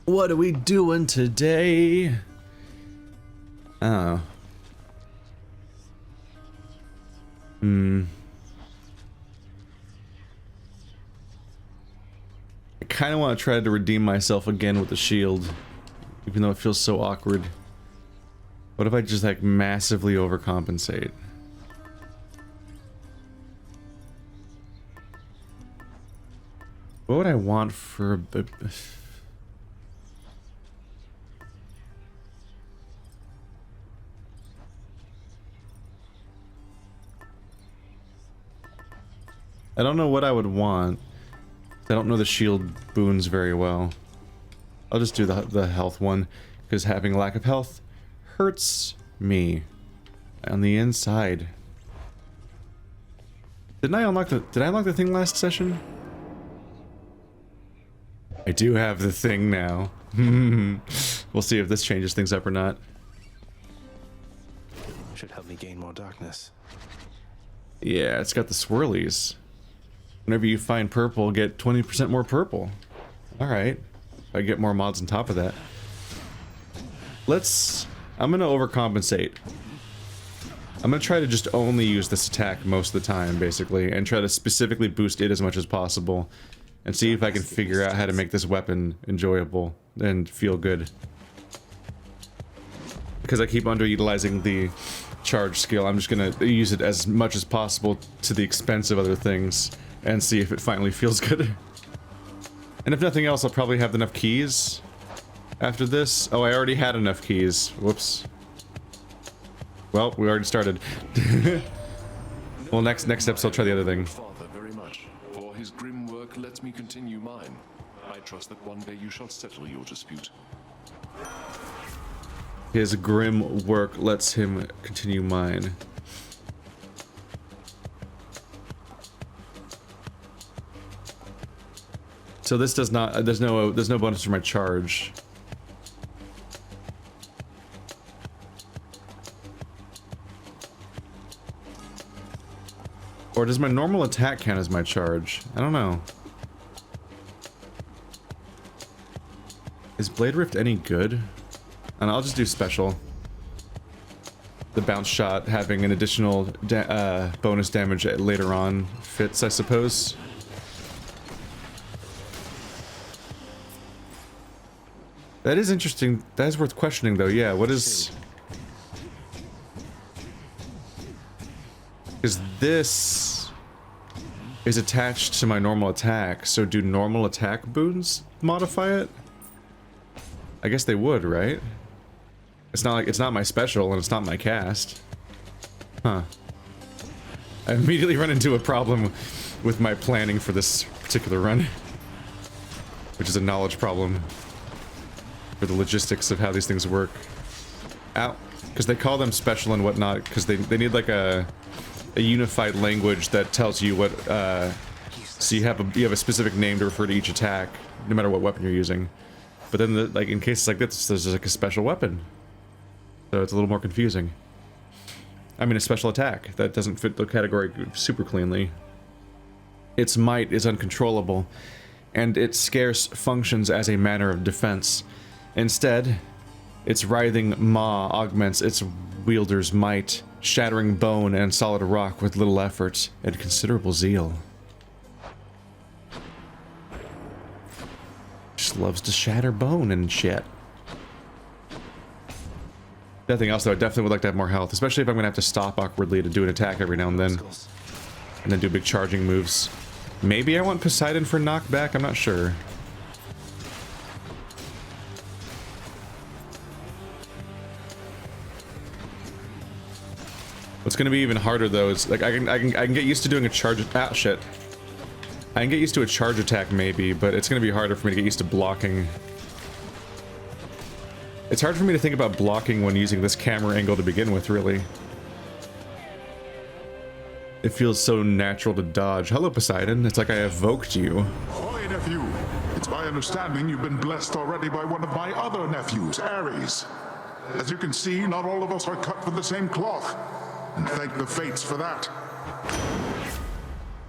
What are we doing today? Oh. I kind of want to try to redeem myself again with the shield, even though it feels so awkward. What if I just like massively overcompensate? What would I want for a... I don't know what I would want. I don't know the shield boons very well. I'll just do the health one, because having lack of health hurts me on the inside. Did I unlock the thing last session? I do have the thing now. We'll see if this changes things up or not. Should help me gain more darkness. Yeah, it's got the swirlies. Whenever you find purple, get 20% more purple. Alright. I get more mods on top of that. I'm gonna overcompensate. I'm gonna try to just only use this attack most of the time, basically, and try to specifically boost it as much as possible. And see if I can figure out how to make this weapon enjoyable and feel good. Because I keep underutilizing the charge skill, I'm just gonna use it as much as possible to the expense of other things. And see if it finally feels good. And if nothing else, I'll probably have enough keys after this. Oh, I already had enough keys. Whoops. Well, we already started. Well, next episode, I'll try the other thing. Father very much. For his grim work, let me continue mine. I trust that one day you shall settle your dispute. His grim work lets him continue mine. So this does not, there's no bonus for my charge. Or does my normal attack count as my charge? I don't know. Is Blade Rift any good? And I'll just do special. The bounce shot having an additional bonus damage later on fits, I suppose. That is interesting. That is worth questioning, though. Yeah, what is... Because this is attached to my normal attack, so do normal attack boons modify it? I guess they would, right? It's not like, it's not my special, and it's not my cast. Huh. I immediately run into a problem with my planning for this particular run. Which is a knowledge problem. For the logistics of how these things work. Ow. Because they call them special and whatnot, because they need like a unified language that tells you what, so you have a specific name to refer to each attack, no matter what weapon you're using. But then, like, in cases like this, there's like a special weapon. So it's a little more confusing. I mean, a special attack. That doesn't fit the category super cleanly. Its might is uncontrollable, and its scarce functions as a manner of defense. Instead, its writhing maw augments its wielder's might, shattering bone and solid rock with little effort and considerable zeal. Just loves to shatter bone and shit. Nothing else though, I definitely would like to have more health, especially if I'm gonna have to stop awkwardly to do an attack every now and then. And then do big charging moves. Maybe I want Poseidon for knockback, I'm not sure. What's gonna be even harder though is like I can get used to doing a charge. Ah, shit. I can get used to a charge attack maybe, but it's gonna be harder for me to get used to blocking. It's hard for me to think about blocking when using this camera angle to begin with, really. It feels so natural to dodge. Hello, Poseidon. It's like I evoked you. Oi, nephew. It's my understanding you've been blessed already by one of my other nephews, Ares. As you can see, not all of us are cut from the same cloth. And thank the fates for that.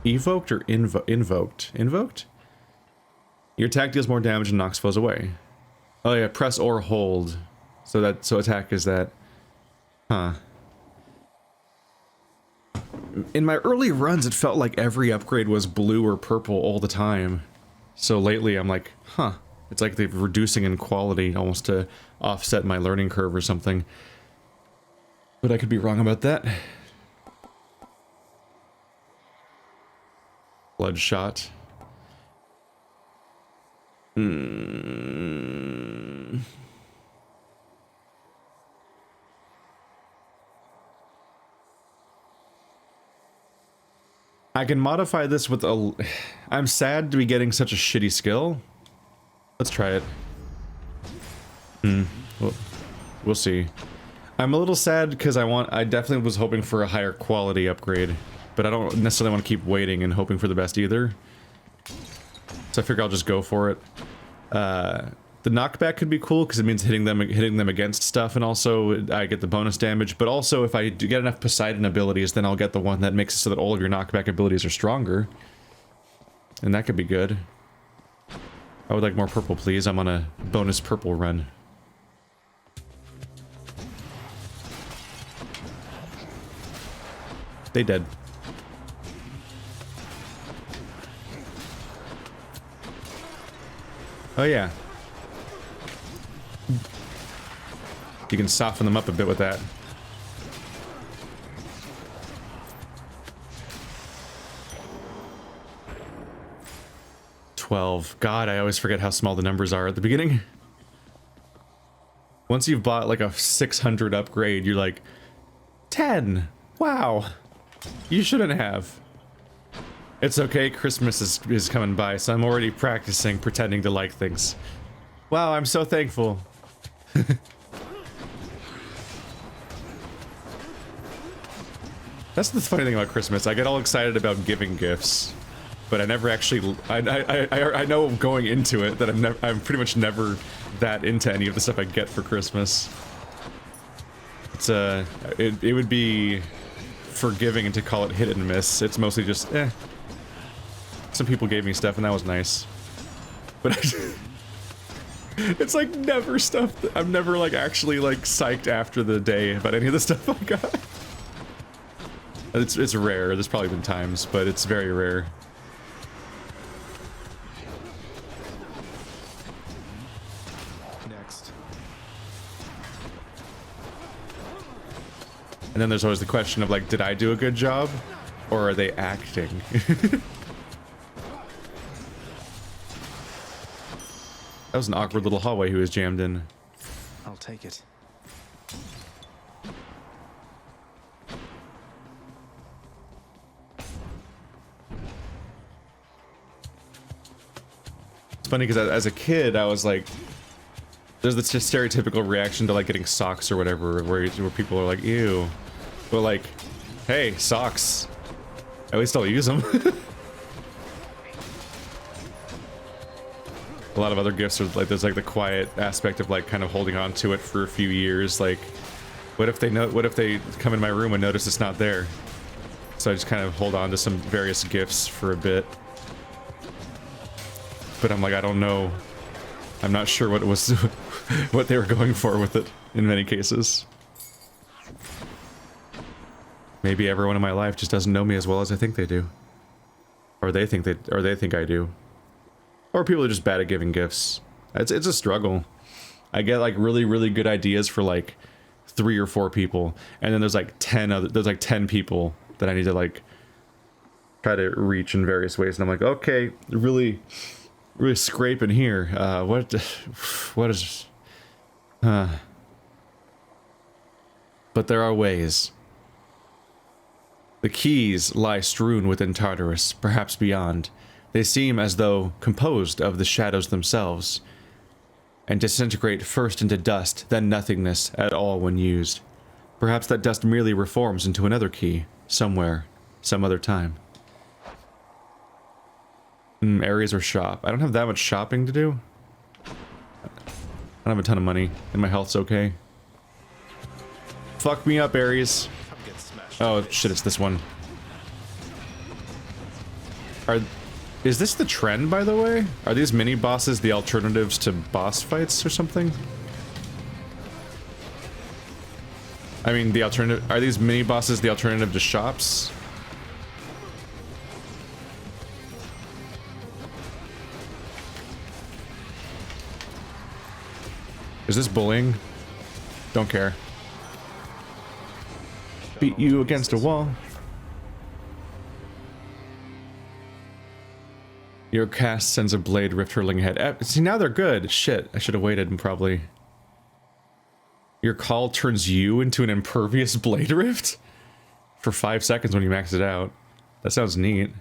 Evoked or invoked? Invoked? Your attack deals more damage and knocks foes away. Oh yeah, press or hold. So attack is that. Huh. In my early runs, it felt like every upgrade was blue or purple all the time. So lately I'm like, huh. It's like they're reducing in quality almost to offset my learning curve or something. But I could be wrong about that. Bloodshot. I can modify this with a... I'm sad to be getting such a shitty skill. Let's try it. We'll see. I'm a little sad because I definitely was hoping for a higher quality upgrade, but I don't necessarily want to keep waiting and hoping for the best either. So I figure I'll just go for it. The knockback could be cool because it means hitting them against stuff, and also I get the bonus damage. But also, if I do get enough Poseidon abilities, then I'll get the one that makes it so that all of your knockback abilities are stronger, and that could be good. I would like more purple, please. I'm on a bonus purple run. They dead. Oh yeah. You can soften them up a bit with that. God, I always forget how small the numbers are at the beginning. Once you've bought like a 600 upgrade, you're like, 10. Wow. You shouldn't have. It's okay, Christmas is coming by, so I'm already practicing pretending to like things. Wow, I'm so thankful. That's the funny thing about Christmas. I get all excited about giving gifts, but I never actually. I know going into it that I'm pretty much never that into any of the stuff I get for Christmas. It's it would be forgiving to call it hit and miss. It's mostly just Some people gave me stuff and that was nice, but it's like never stuff that I'm never like actually like psyched after the day about any of the stuff I got. It's rare. There's probably been times, but it's very rare. Next. And then there's always the question of like, did I do a good job, or are they acting? That was an awkward little hallway he was jammed in. I'll take it. It's funny because as a kid, I was like, there's this just stereotypical reaction to like getting socks or whatever, where people are like, ew. But like, hey, socks. At least I'll use them. A lot of other gifts are like, there's like the quiet aspect of like kind of holding on to it for a few years. Like, what if they come in my room and notice it's not there? So I just kind of hold on to some various gifts for a bit. But I'm like, I don't know. I'm not sure what it was, what they were going for with it in many cases. Maybe everyone in my life just doesn't know me as well as I think they do. Or they think I do. Or people are just bad at giving gifts. It's a struggle. I get like really, really good ideas for like 3 or 4 people, and then there's like 10 people that I need to like try to reach in various ways, and I'm like, okay, really scraping here. What is but there are ways. The keys lie strewn within Tartarus, perhaps beyond. They seem as though composed of the shadows themselves, and disintegrate first into dust, then nothingness at all when used. Perhaps that dust merely reforms into another key, somewhere, some other time. Areas or shop. I don't have that much shopping to do. I don't have a ton of money, and my health's okay. Fuck me up, Ares. I'm getting smashed. Oh shit, it's this one. Is this the trend, by the way? Are these mini bosses the alternatives to boss fights or something? I mean, the alternative... Are these mini bosses the alternative to shops? Is this bullying? Don't care. Beat you against a wall. Your cast sends a blade rift hurtling ahead. See, now they're good. Shit, I should have waited and probably... Your call turns you into an impervious blade rift? For 5 seconds when you max it out. That sounds neat.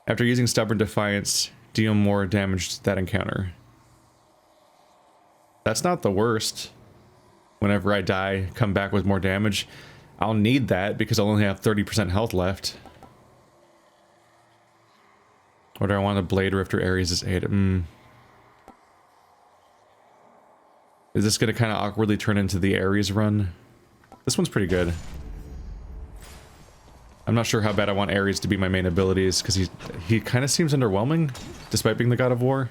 After using Stubborn Defiance, deal more damage to that encounter. That's not the worst. Whenever I die, come back with more damage. I'll need that because I'll only have 30% health left. Or do I want a Blade Rift or Ares' aid? Is this going to kind of awkwardly turn into the Ares run? This one's pretty good. I'm not sure how bad I want Ares to be my main abilities, because he kind of seems underwhelming, despite being the god of war.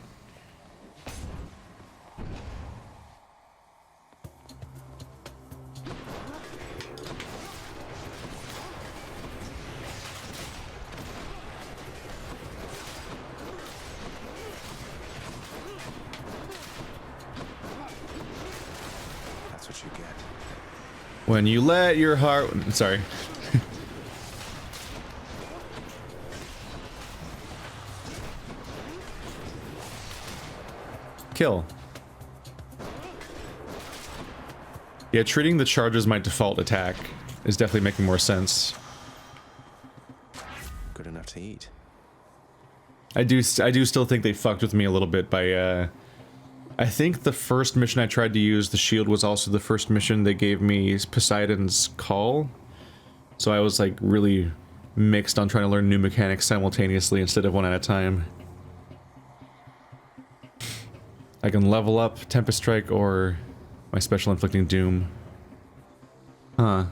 When you let your heart... Sorry. Kill. Yeah, treating the charge as my default attack is definitely making more sense. Good enough to eat. I do still think they fucked with me a little bit by, I think the first mission I tried to use, the shield, was also the first mission they gave me Poseidon's call. So I was like really mixed on trying to learn new mechanics simultaneously instead of one at a time. I can level up Tempest Strike or my special inflicting doom. Huh.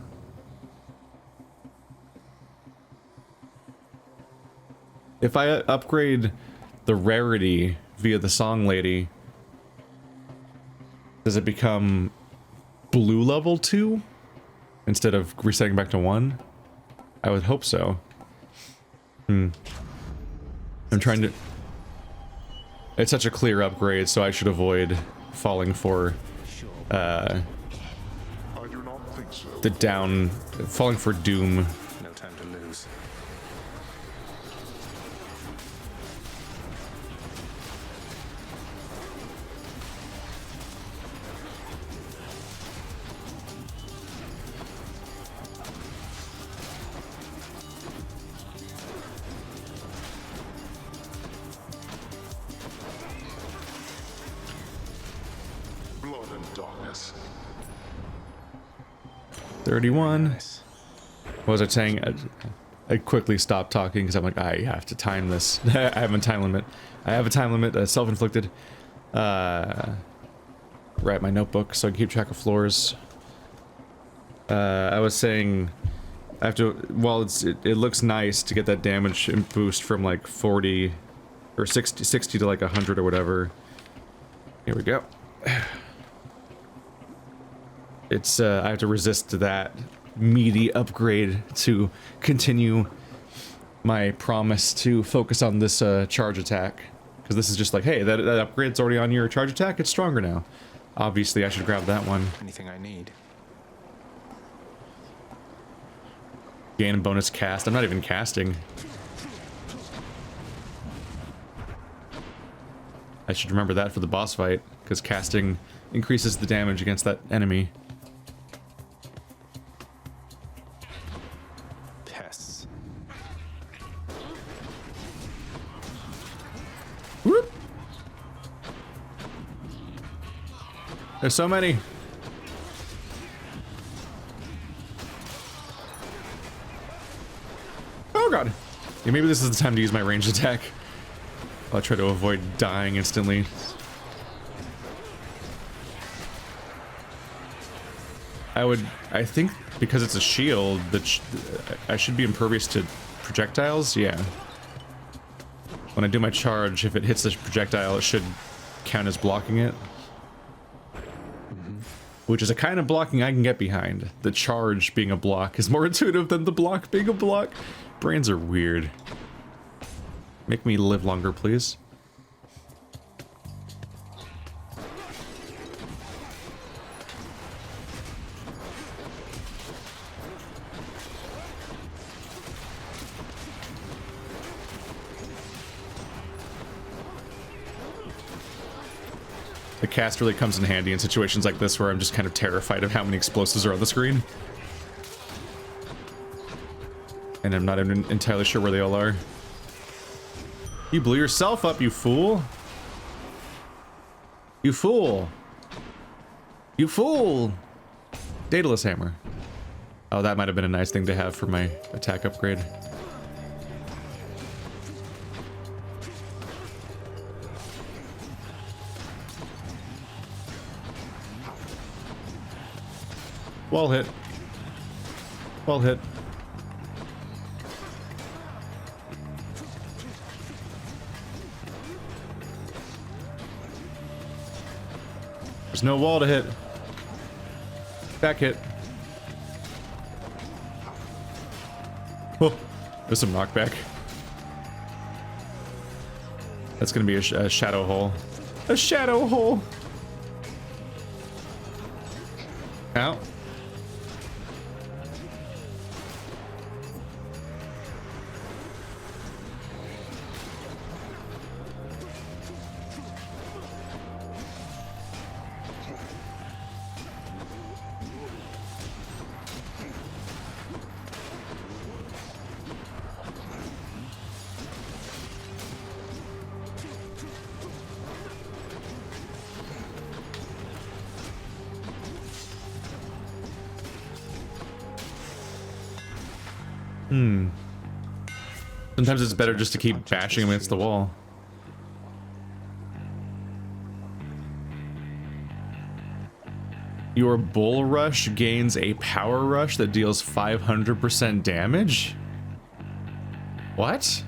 If I upgrade the rarity via the Song Lady, does it become blue level 2 instead of resetting back to 1? I would hope so. I'm trying to... It's such a clear upgrade, so I should avoid falling for I do not think so. the down... falling for doom. No time to lose. Blood and darkness. 31. Nice. What was I saying? I quickly stopped talking because I'm like, I have to time this. I have a time limit. I have a time limit, self-inflicted. Write my notebook so I can keep track of floors. I was saying, I have to, well, it looks nice to get that damage boost from like 40 or 60 to like 100 or whatever. Here we go. It's, I have to resist that meaty upgrade to continue my promise to focus on this charge attack. Because this is just like, hey, that upgrade's already on your charge attack, it's stronger now. Obviously, I should grab that one. Anything I need. Gain bonus cast. I'm not even casting. I should remember that for the boss fight, because casting increases the damage against that enemy. Pests. Whoop. There's so many. Oh god. Yeah, maybe this is the time to use my ranged attack. I'll try to avoid dying instantly. I think because it's a shield, that I should be impervious to projectiles, yeah. When I do my charge, if it hits this projectile, it should count as blocking it. Which is a kind of blocking I can get behind. The charge being a block is more intuitive than the block being a block. Brains are weird. Make me live longer, please. The cast really comes in handy in situations like this where I'm just kind of terrified of how many explosives are on the screen. And I'm not even entirely sure where they all are. You blew yourself up, you fool! You fool! You fool! Daedalus hammer. Oh, that might have been a nice thing to have for my attack upgrade. Wall hit. Wall hit. There's no wall to hit. Back hit. Oh, there's some knockback. That's gonna be a shadow hole. A shadow hole! Ow. Sometimes it's better just to keep bashing against the wall. Your bull rush gains a power rush that deals 500% damage? What?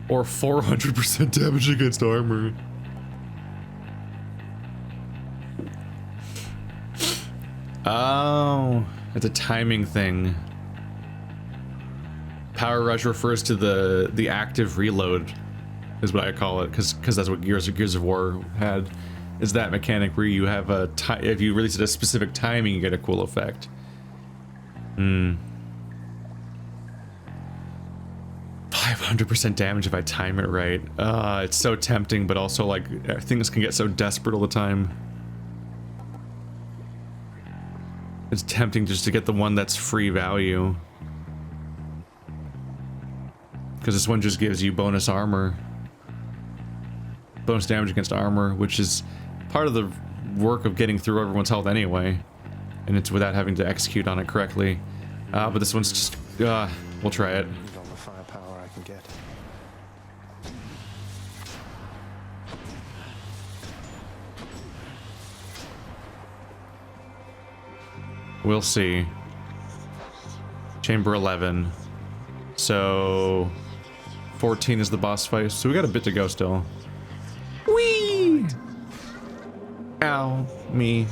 Or 400% damage against armor. Oh, it's a timing thing. Power rush refers to the active reload, is what I call it, because that's what Gears of War had. Is that mechanic where you have a if you release it at a specific timing, you get a cool effect. 500% damage if I time it right. It's so tempting, but also like things can get so desperate all the time. It's tempting just to get the one that's free value. Because this one just gives you bonus armor. Bonus damage against armor, which is part of the work of getting through everyone's health anyway. And it's without having to execute on it correctly. But this one's just... we'll try it. Need all the firepower I can get. We'll see. Chamber 11. So... 14 is the boss fight, so we got a bit to go still. Whee! Ow, me.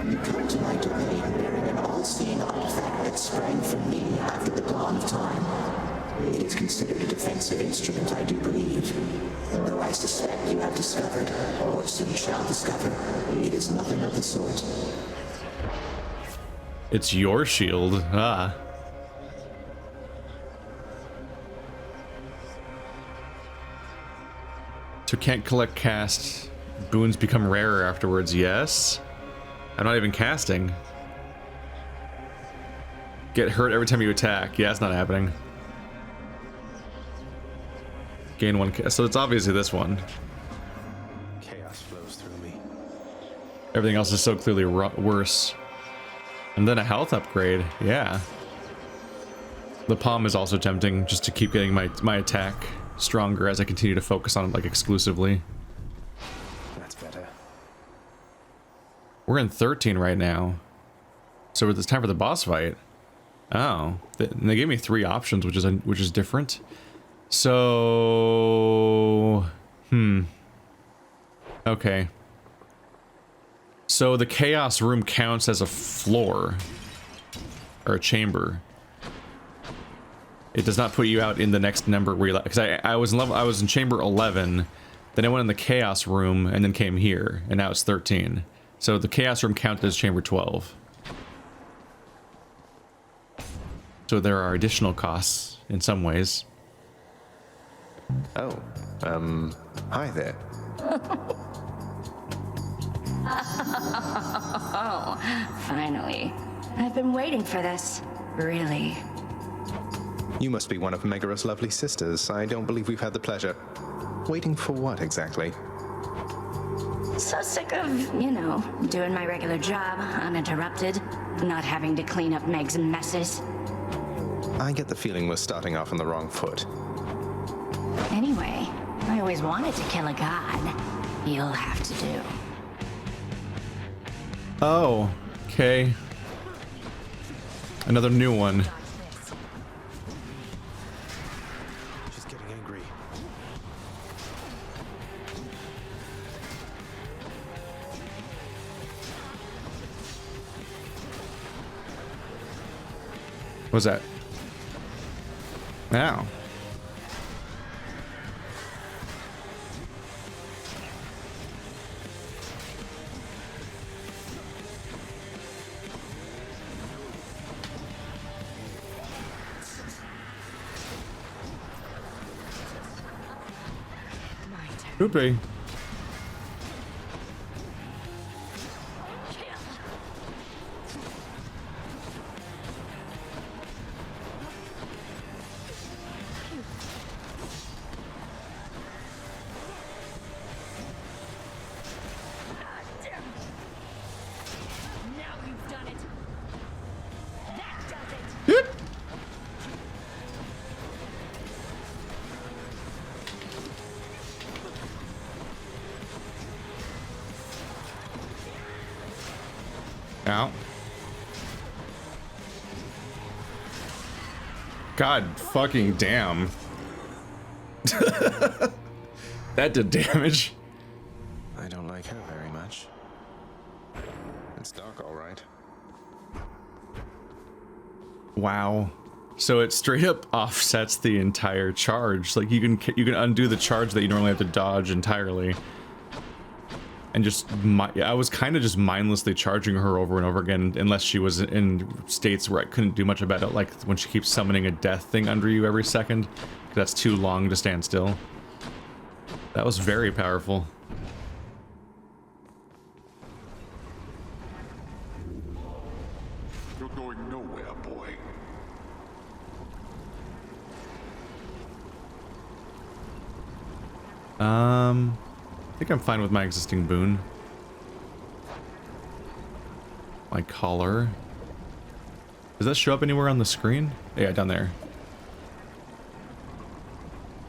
You come to my domain bearing an all-seeing artifact that sprang from me after the dawn of time. It is considered a defensive instrument, I do believe. Though I suspect you have discovered, or soon shall discover, it is nothing of the sort. It's your shield. Ah. So can't collect cast. Boons become rarer afterwards. Yes. I'm not even casting. Get hurt every time you attack. Yeah, it's not happening. Gain one. So it's obviously this one. Chaos flows through me. Everything else is so clearly worse. And then a health upgrade, yeah. The palm is also tempting, just to keep getting my attack stronger as I continue to focus on it, like, exclusively. That's better. We're in 13 right now. So it's time for the boss fight. Oh, and they gave me 3 options, which is different. So, okay. So the chaos room counts as a floor or a chamber. It does not put you out in the next number where you, because I was in chamber 11, then I went in the chaos room and then came here, and now it's 13. So the chaos room counted as chamber 12. So there are additional costs in some ways. Oh, hi there. Oh, finally. I've been waiting for this. Really. You must be one of Megaros' lovely sisters. I don't believe we've had the pleasure. Waiting for what exactly? So sick of, you know, doing my regular job, uninterrupted, not having to clean up Meg's messes. I get the feeling we're starting off on the wrong foot. Anyway, I always wanted to kill a god. You'll have to do. Oh, okay. Another new one. She's getting angry. What's that? Ow. Poopy. Ow. God fucking damn. That did damage. I don't like her very much. It's dark, all right. Wow. So it straight up offsets the entire charge. Like you can undo the charge that you normally have to dodge entirely. And just, I was kind of just mindlessly charging her over and over again, unless she was in states where I couldn't do much about it, like when she keeps summoning a death thing under you every second. That's too long to stand still. That was very powerful. You're going nowhere, boy. I think I'm fine with my existing boon. My collar. Does that show up anywhere on the screen? Yeah, down there.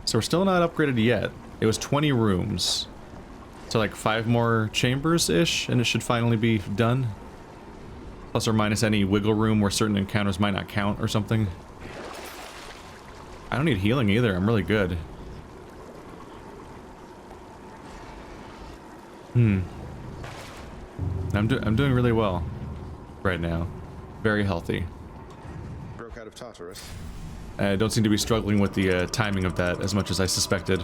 So we're still not upgraded yet. It was 20 rooms. So like 5 more chambers-ish, and it should finally be done. Plus or minus any wiggle room where certain encounters might not count or something. I don't need healing either, I'm really good. I'm doing really well right now. Very healthy. Broke out of Tartarus. I don't seem to be struggling with the timing of that as much as I suspected.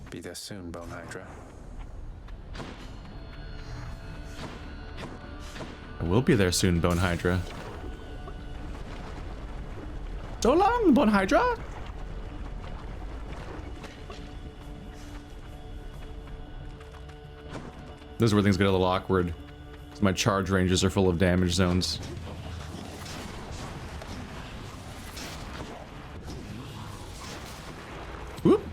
Be there soon, Bone Hydra. I will be there soon, Bone Hydra. So long, Bone Hydra! This is where things get a little awkward. My charge ranges are full of damage zones. Whoop!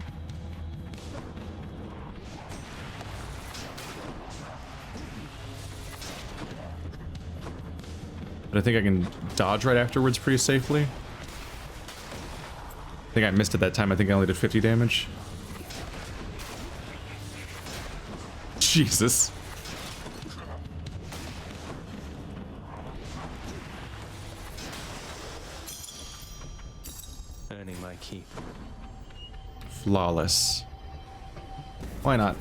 But I think I can dodge right afterwards pretty safely. I think I missed it that time. I think I only did 50 damage. Jesus. Earning my keep. Flawless. Why not?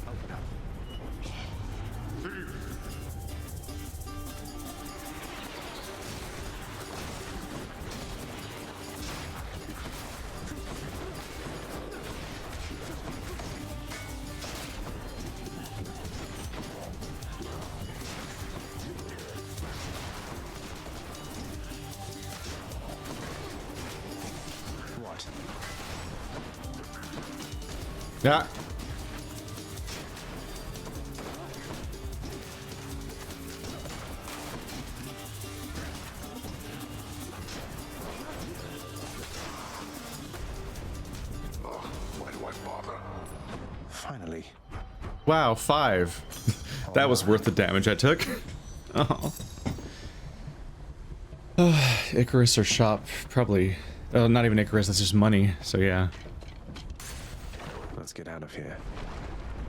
What? Yeah. Why do I bother? Finally. Wow, 5. That was worth the damage I took. Oh. Icarus or shop, probably. Oh, not even Icarus, that's just money, so yeah. Let's get out of here.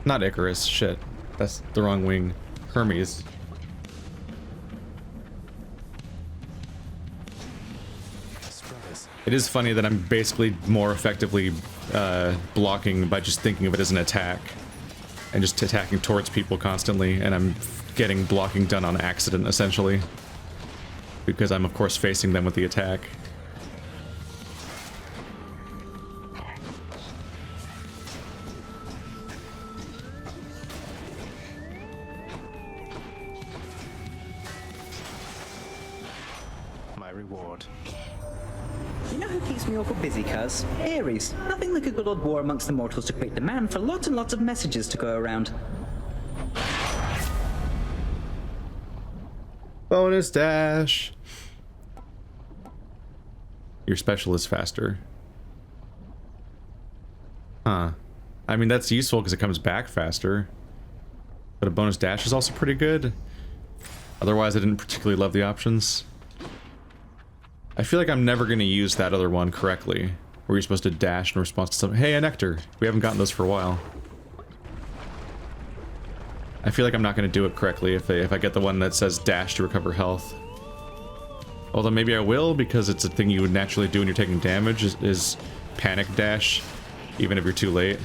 Not Icarus, shit. That's the wrong wing. Hermes. Brothers. It is funny that I'm basically more effectively blocking by just thinking of it as an attack. And just attacking towards people constantly, and I'm getting blocking done on accident, essentially. Because I'm, of course, facing them with the attack. My reward. You know who keeps me awful busy, cuz? Ares. Nothing like a good old war amongst the mortals to create demand for lots and lots of messages to go around. Bonus dash. Your special is faster. Huh. I mean, that's useful because it comes back faster. But a bonus dash is also pretty good. Otherwise, I didn't particularly love the options. I feel like I'm never going to use that other one correctly. Where you're supposed to dash in response to something. Hey, a nectar. We haven't gotten those for a while. I feel like I'm not going to do it correctly if I get the one that says dash to recover health. Although maybe I will, because it's a thing you would naturally do when you're taking damage, is panic dash, even if you're too late.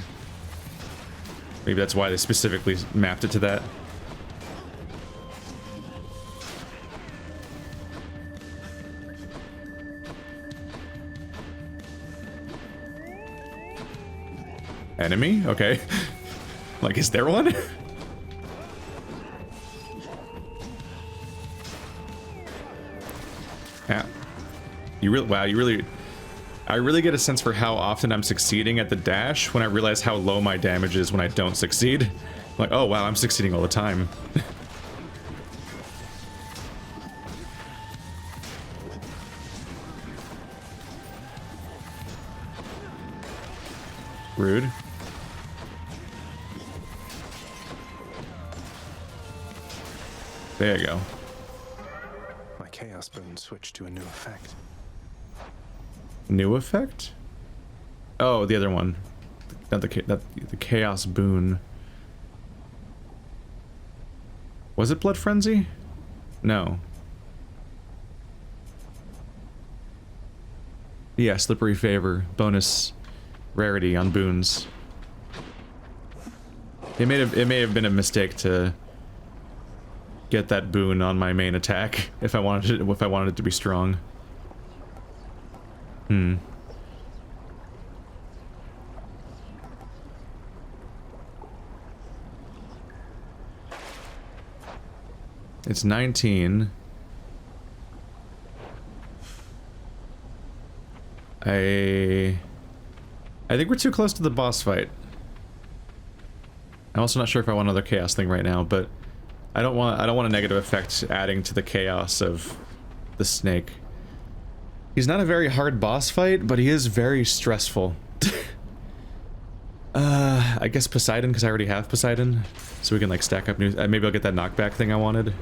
Maybe that's why they specifically mapped it to that. Enemy? Okay. Like, is there one? Yeah. Wow, I really get a sense for how often I'm succeeding at the dash when I realize how low my damage is when I don't succeed. I'm like, oh wow, I'm succeeding all the time. Rude. There you go. My chaos boon switched to a new effect. New effect? Oh, the other one. Not the chaos boon. Was it Blood Frenzy? No. Yeah, Slippery Favor. Bonus rarity on boons. It may have been a mistake to get that boon on my main attack if I wanted it to be strong. It's 19. I think we're too close to the boss fight. I'm also not sure if I want another chaos thing right now, but I don't want a negative effect adding to the chaos of the snake. He's not a very hard boss fight, but he is very stressful. I guess Poseidon, because I already have Poseidon, so we can like stack up new. Maybe I'll get that knockback thing I wanted.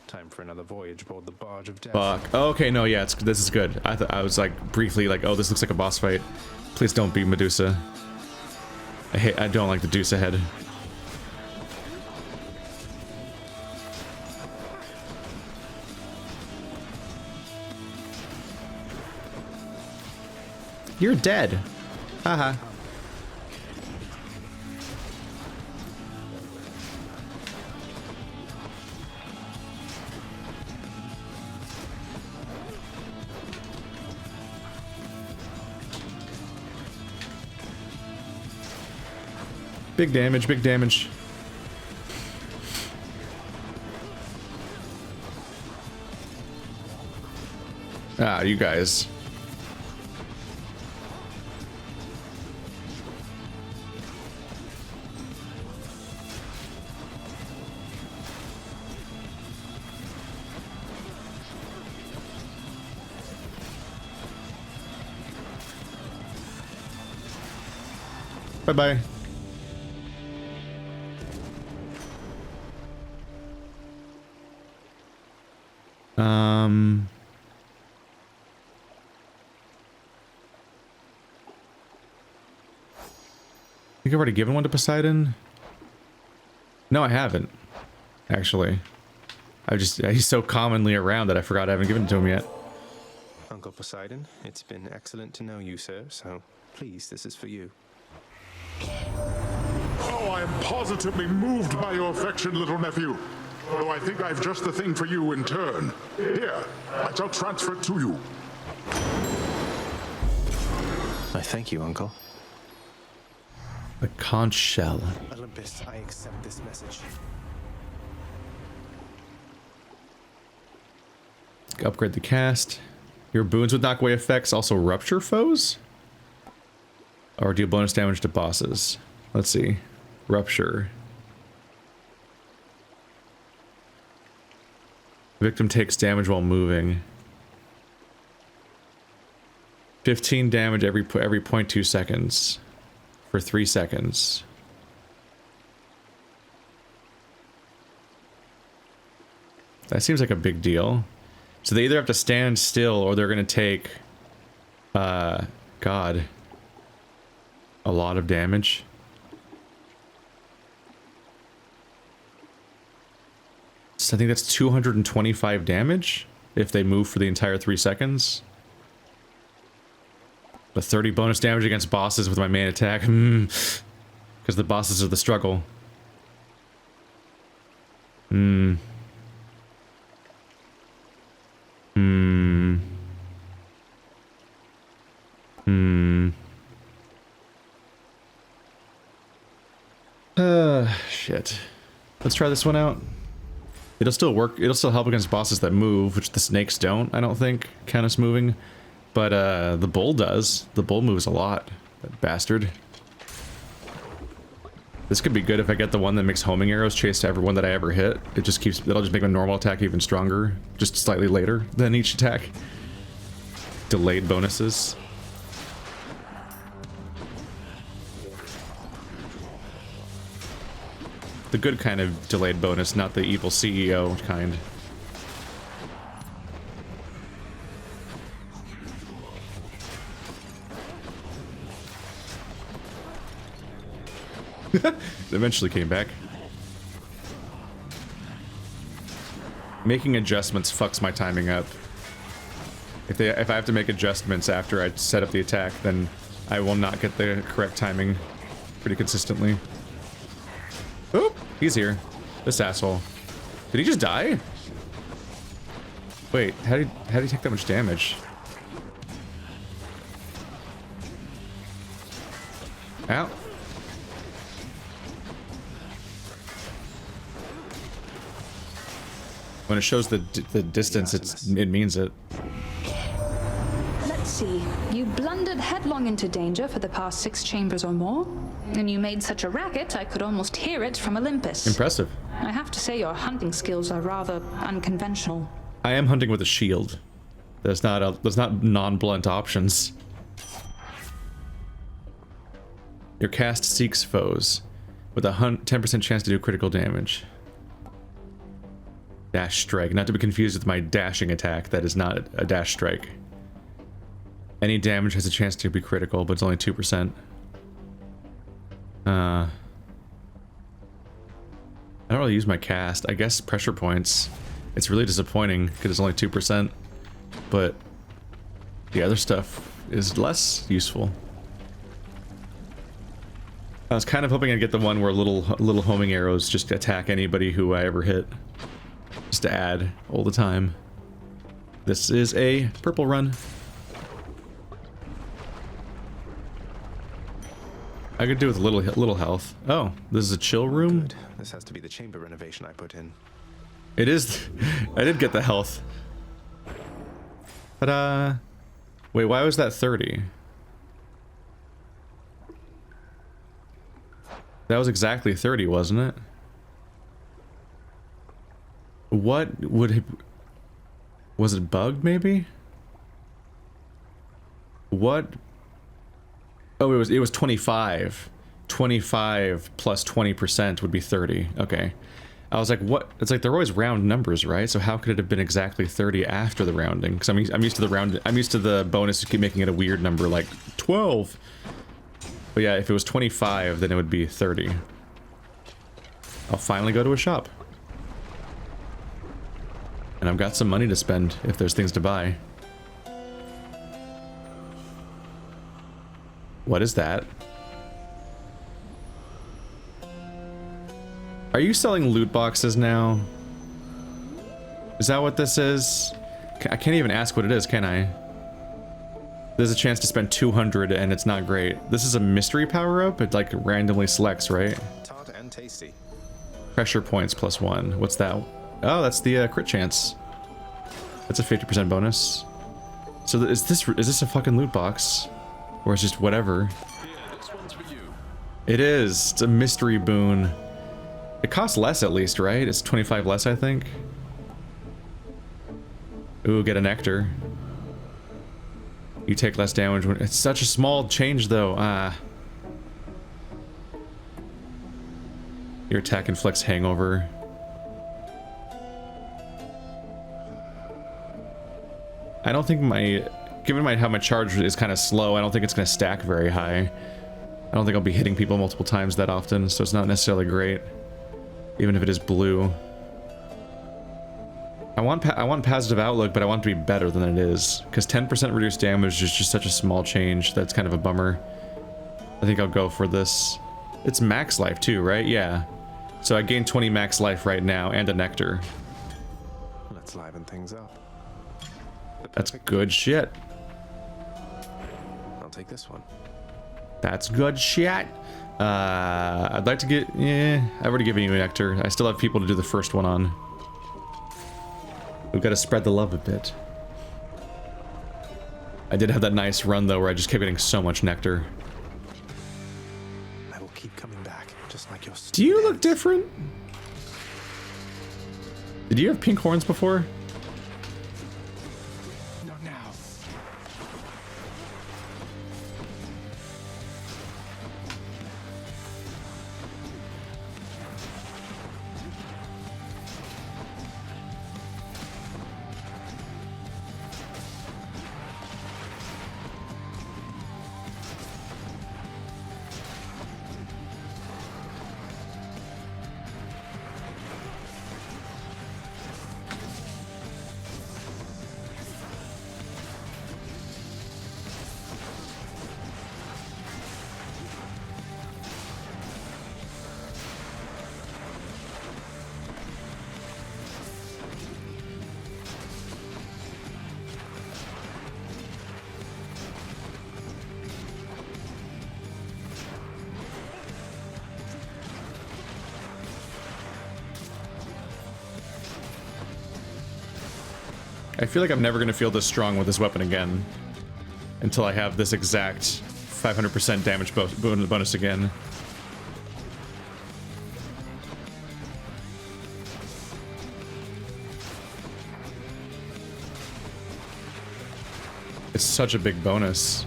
Time for another voyage aboard the barge of death. Fuck. Oh, okay, no, yeah, this is good. I was like briefly like, oh, this looks like a boss fight. Please don't be Medusa. I don't like the deuce ahead. You're dead. Haha. Big damage, big damage. Ah, you guys. Bye-bye. I think I've already given one to Poseidon. No, I haven't. Actually. He's so commonly around that I forgot I haven't given it to him yet. Uncle Poseidon, it's been excellent to know you, sir, so please, this is for you. Oh, I am positively moved by your affection, little nephew. Though I think I've just the thing for you in turn. Here, I shall transfer it to you. I thank you, Uncle. The conch shell. Olympus, I accept this message. Upgrade the cast. Your boons with knockaway effects also rupture foes? Or deal bonus damage to bosses. Let's see. Rupture. Victim takes damage while moving. 15 damage every 0.2 seconds. For 3 seconds. That seems like a big deal. So they either have to stand still or they're gonna take God, a lot of damage. So I think that's 225 damage if they move for the entire 3 seconds. But 30 bonus damage against bosses with my main attack. Because the bosses are the struggle. Shit. Let's try this one out. It'll still work. It'll still help against bosses that move, which the snakes don't, I don't think, count as moving. But the bull does. The bull moves a lot. That bastard. This could be good if I get the one that makes homing arrows chase to everyone that I ever hit. It just keeps, it'll just make my normal attack even stronger, just slightly later than each attack. Delayed bonuses. The good kind of delayed bonus, not the evil CEO kind. It eventually came back. Making adjustments fucks my timing up. If I have to make adjustments after I set up the attack, then I will not get the correct timing pretty consistently. Oh, he's here. This asshole. Did he just die? Wait, how did he take that much damage? Ow. When it shows the distance, it means it. Let's see. You blundered headlong into danger for the past 6 chambers or more, and you made such a racket I could almost hear it from Olympus. Impressive. I have to say your hunting skills are rather unconventional. I am hunting with a shield. There's not non-blunt options. Your cast seeks foes with a 10% chance to do critical damage. Dash strike, not to be confused with my dashing attack. That is not a dash strike. Any damage has a chance to be critical, but it's only 2%. I don't really use my cast. I guess pressure points. It's really disappointing because it's only 2%, but the other stuff is less useful. I was kind of hoping I'd get the one where little homing arrows just attack anybody who I ever hit. Just to add all the time. This is a purple run. I could do with little health. Oh, this is a chill room? Good. This has to be the chamber renovation I put in. It is. I did get the health. But, wait, why was that 30? That was exactly 30, wasn't it? What would it... Was it bugged, maybe? What? Oh, it was 25. 25 plus 20% would be 30. Okay. I was like, what? It's like they're always round numbers, right? So how could it have been exactly 30 after the rounding? Because I'm used to the round. I'm used to the bonus to keep making it a weird number, like 12. But yeah, if it was 25, then it would be 30. I'll finally go to a shop. And I've got some money to spend if there's things to buy. What is that? Are you selling loot boxes now? Is that what this is? I can't even ask what it is, can I? There's a chance to spend 200 and it's not great. This is a mystery power-up? It like randomly selects, right? Tart and tasty. Pressure points plus 1. What's that? Oh, that's the crit chance. That's a 50% bonus. So is this a fucking loot box? Or is it just whatever? Here, this one's for you. It is. It's a mystery boon. It costs less at least, right? It's 25 less, I think. Ooh, get a nectar. You take less damage when... It's such a small change, though. Your attack inflicts hangover. I don't think my... Given how my charge is kind of slow, I don't think it's going to stack very high. I don't think I'll be hitting people multiple times that often, so it's not necessarily great. Even if it is blue. I want positive outlook, but I want it to be better than it is. Because 10% reduced damage is just such a small change that's kind of a bummer. I think I'll go for this. It's max life too, right? Yeah. So I gain 20 max life right now and a nectar. Let's liven things up. That's good shit. I'll take this one. That's good shit. I'd like to get... Yeah, I've already given you a nectar. I still have people to do the first one on. We've got to spread the love a bit. I did have that nice run, though, where I just kept getting so much nectar. I will keep coming back, just like your... Do you look different? Did you have pink horns before? Not now. I feel like I'm never going to feel this strong with this weapon again. Until I have this exact 500% damage bonus again. It's such a big bonus.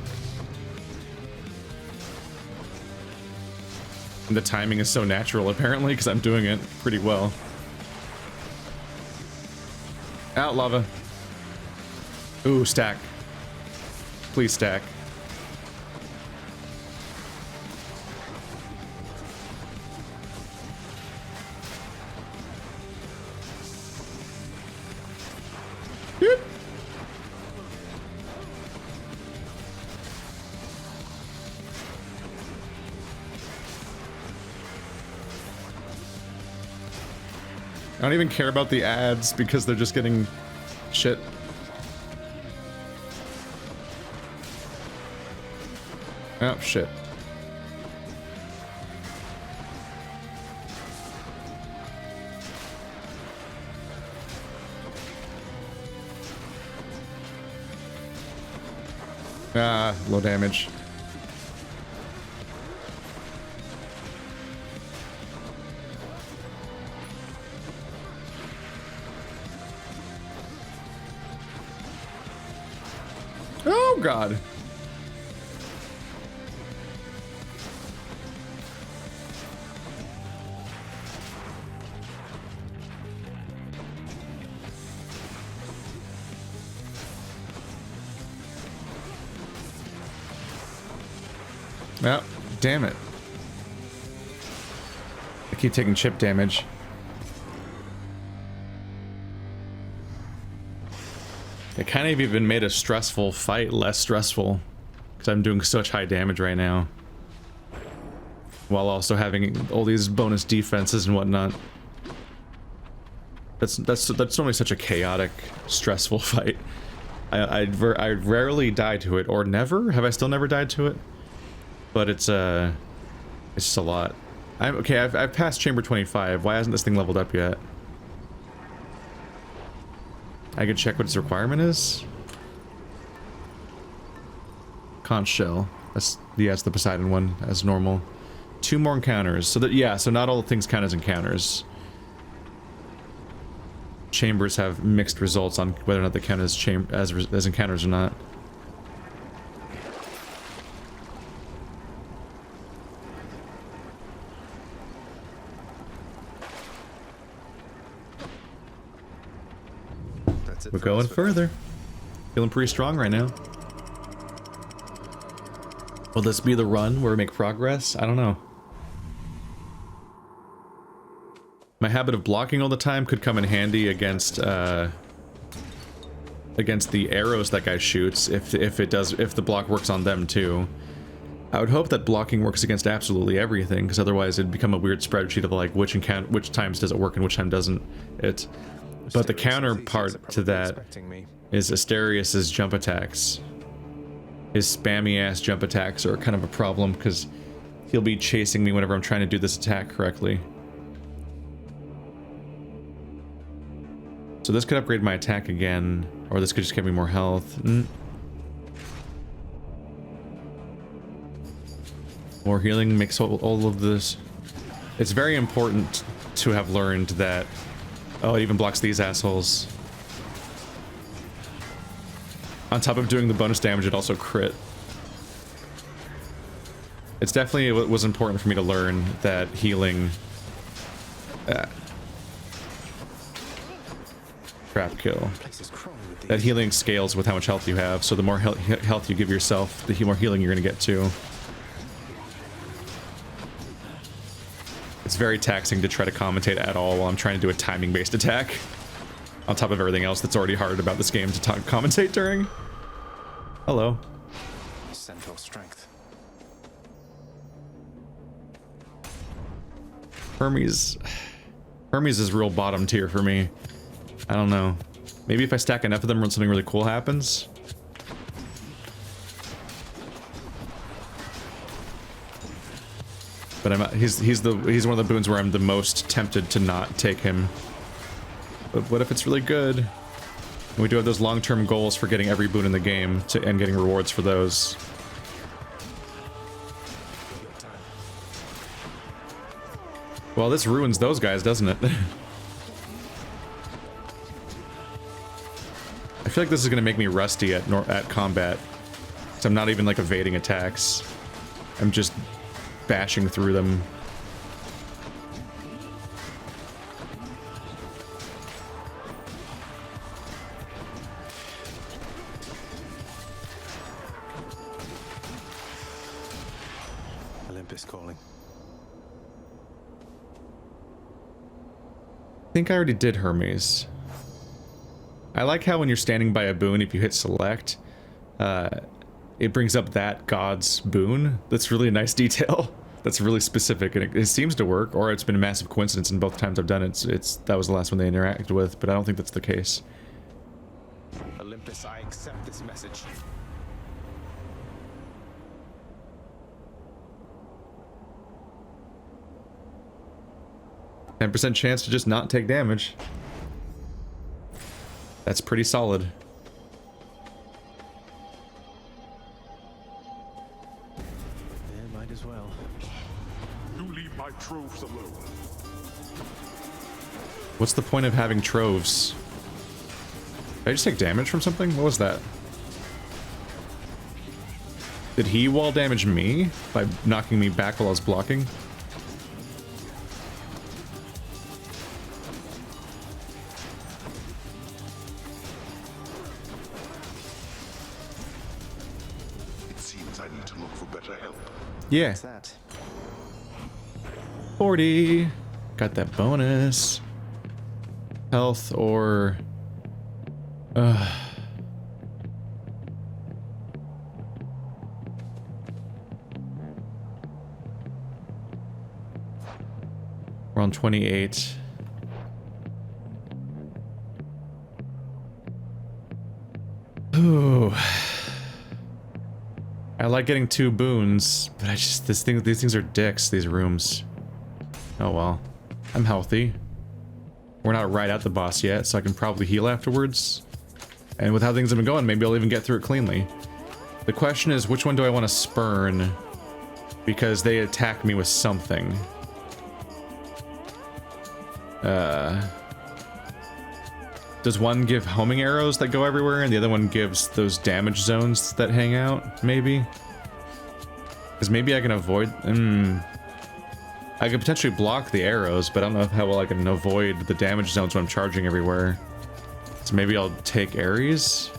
And the timing is so natural, apparently, because I'm doing it pretty well. Out, lava. Ooh, stack. Please stack. I don't even care about the ads because they're just getting shit. Oh, shit. Ah, low damage. Oh, God. Oh, damn it. I keep taking chip damage. It kind of even made a stressful fight less stressful because I'm doing such high damage right now, while also having all these bonus defenses and whatnot. That's normally such a chaotic, stressful fight. I rarely die to it, or never. Have I still never died to it? But it's just a lot. I've passed chamber 25. Why hasn't this thing leveled up yet? I could check what its requirement is. Conch shell. That's the Poseidon one as normal. 2 more encounters. So that, yeah, so not all things count as encounters. Chambers have mixed results on whether or not they count as as encounters or not. We're going further. Feeling pretty strong right now. Will this be the run where we make progress? I don't know. My habit of blocking all the time could come in handy against the arrows that guy shoots if the block works on them too. I would hope that blocking works against absolutely everything, because otherwise it'd become a weird spreadsheet of like which times does it work and which time doesn't it. But the counterpart to that is Asterius's jump attacks. His spammy ass jump attacks are kind of a problem because he'll be chasing me whenever I'm trying to do this attack correctly. So this could upgrade my attack again, or this could just give me more health. More healing makes all of this. It's very important to have learned that. Oh, it even blocks these assholes. On top of doing the bonus damage, it also crit. It's definitely was important for me to learn that healing... crap kill. That healing scales with how much health you have, so the more health you give yourself, the more healing you're gonna get too. It's very taxing to try to commentate at all while I'm trying to do a timing-based attack. On top of everything else that's already hard about this game to commentate during. Hello. Central strength. Hermes is real bottom tier for me. I don't know. Maybe if I stack enough of them when something really cool happens. But he's one of the boons where I'm the most tempted to not take him. But what if it's really good? And we do have those long-term goals for getting every boon in the game and getting rewards for those. Well, this ruins those guys, doesn't it? I feel like this is gonna make me rusty at combat. So I'm not even like evading attacks. I'm just bashing through them. Olympus calling. I think I already did Hermes. I like how when you're standing by a boon, if you hit select, it brings up that god's boon. That's really a nice detail. That's really specific, and it seems to work, or it's been a massive coincidence, and both times I've done it, that was the last one they interacted with, but I don't think that's the case. Olympus, I accept this message. %, chance to just not take damage. That's pretty solid. Yeah, might as well. You leave my troves alone. What's the point of having troves? Did I just take damage from something? What was that? Did he wall damage me by knocking me back while I was blocking? It seems I need to look for better help. Yeah. What's that? 40. Got that bonus. Health or... We're on 28. Ooh. I like getting 2 boons, but these things are dicks, these rooms. Oh well. I'm healthy. We're not right at the boss yet, so I can probably heal afterwards. And with how things have been going, maybe I'll even get through it cleanly. The question is, which one do I want to spurn? Because they attack me with something. Does one give homing arrows that go everywhere, and the other one gives those damage zones that hang out, maybe? Because maybe I can avoid... I could potentially block the arrows, but I don't know how well I can avoid the damage zones when I'm charging everywhere. So maybe I'll take Ares?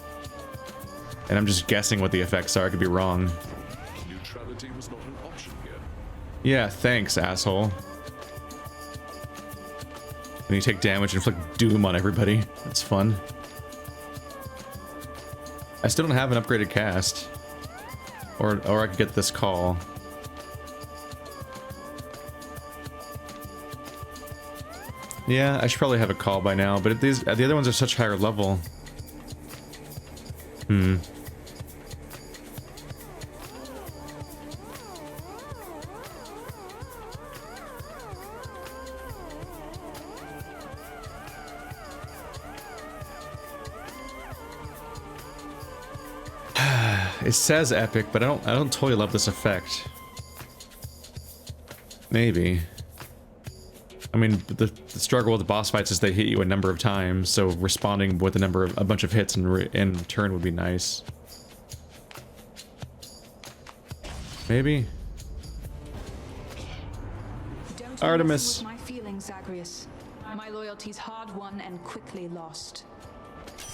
And I'm just guessing what the effects are, I could be wrong. Neutrality was not an option here. Yeah, thanks, asshole. And you take damage and inflict doom on everybody. That's fun. I still don't have an upgraded cast. Or I could get this call. Yeah, I should probably have a call by now, but the other ones are such higher level. It says epic, but I don't totally love this effect. Maybe. I mean, the struggle with the boss fights is they hit you a number of times, so responding with a bunch of hits in turn would be nice. Maybe. Don't Artemis. mess with my feelings, Zagreus. My loyalty's hard won and quickly lost.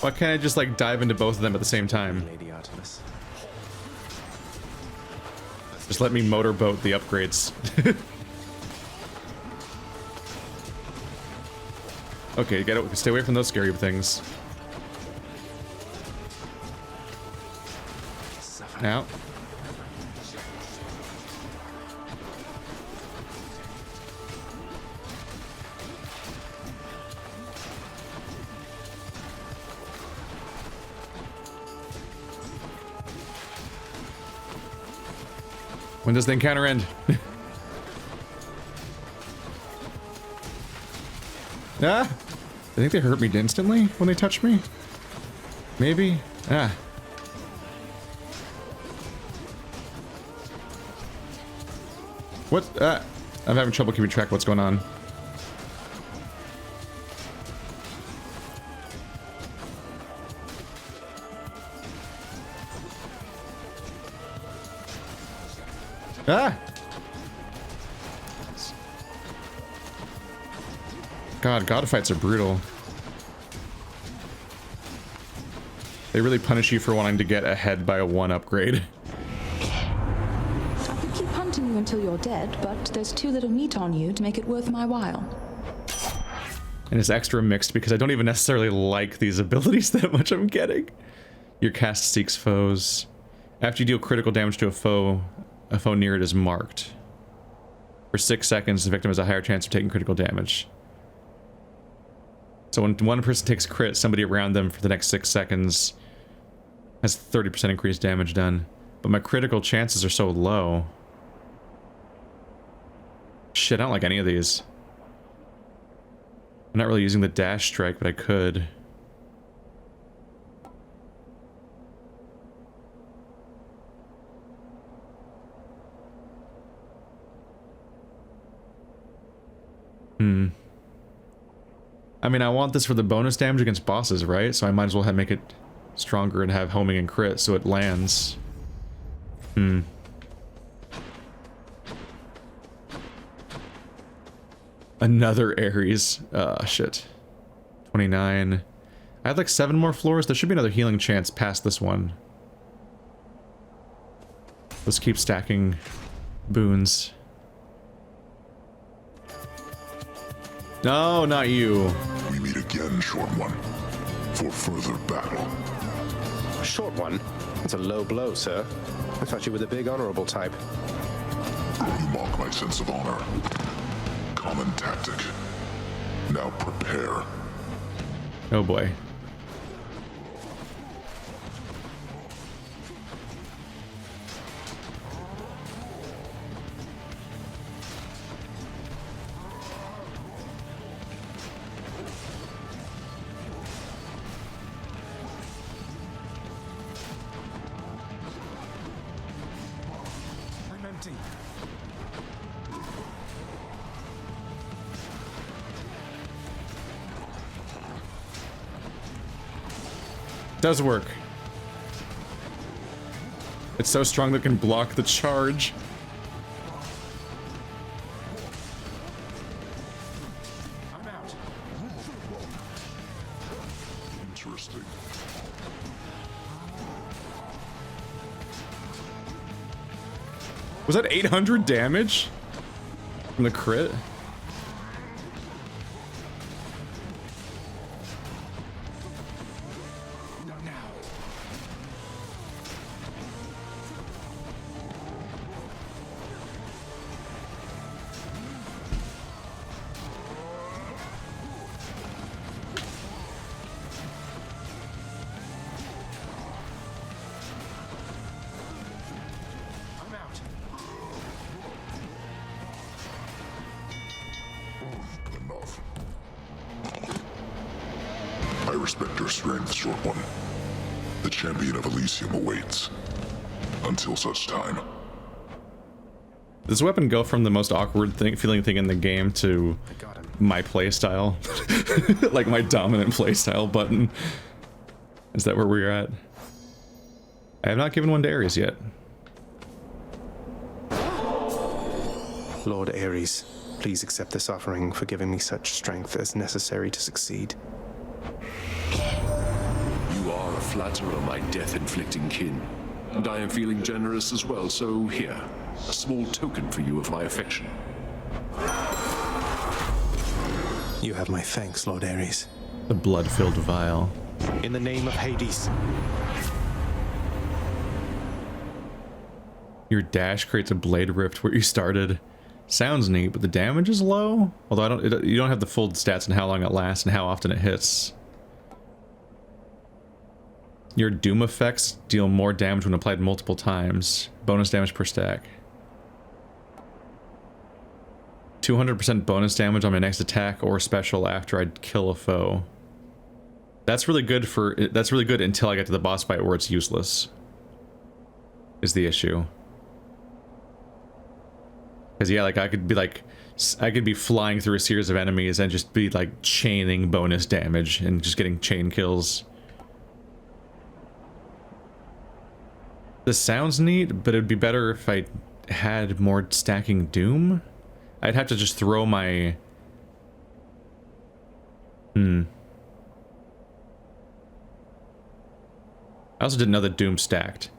Why can't I just like dive into both of them at the same time? Lady Artemis. Just let me motorboat the upgrades. Okay, stay away from those scary things. Now. When does the encounter end? Ah! I think they hurt me instantly when they touch me. Maybe? Ah. What? I'm having trouble keeping track of what's going on. Ah! God fights are brutal. They really punish you for wanting to get ahead by a 1 upgrade. I could keep hunting you until you're dead, but there's too little meat on you to make it worth my while. And it's extra mixed because I don't even necessarily like these abilities that much I'm getting. Your cast seeks foes. After you deal critical damage to a foe near it is marked. For 6 seconds, the victim has a higher chance of taking critical damage. So when one person takes crit, somebody around them for the next 6 seconds has 30% increased damage done. But my critical chances are so low. Shit, I don't like any of these. I'm not really using the dash strike, but I could. I mean, I want this for the bonus damage against bosses, right? So I might as well make it stronger and have homing and crit so it lands. Another Ares. Shit. 29. I had like 7 more floors. There should be another healing chance past this one. Let's keep stacking boons. No, not you. We meet again, Short One, for further battle. Short One? That's a low blow, sir. I thought you were the big honorable type. You mock my sense of honor. Common tactic. Now prepare. Oh boy. Does work. It's so strong that it can block the charge. I'm out. Interesting. Was that 800 damage from the crit? Short One. The champion of Elysium awaits. Until such time. Does weapon go from the most awkward feeling thing in the game to my playstyle? Like my dominant playstyle button? Is that where we're at? I have not given one to Ares yet. Lord Ares, please accept this offering for giving me such strength as necessary to succeed. You are a flatterer, my death-inflicting kin. And I am feeling generous as well, so here, a small token for you of my affection. You have my thanks, Lord Ares. The blood-filled vial. In the name of Hades. Your dash creates a blade rift where you started. Sounds neat, but the damage is low. Although you don't have the full stats on how long it lasts and how often it hits. Your doom effects deal more damage when applied multiple times. Bonus damage per stack. 200% bonus damage on my next attack or special after I kill a foe. That's really good until I get to the boss fight where it's useless. Is the issue. Because yeah, like I could be flying through a series of enemies and just be like chaining bonus damage and just getting chain kills. This sounds neat, but it'd be better if I had more stacking doom. I'd have to just throw my... I also didn't know that doom stacked.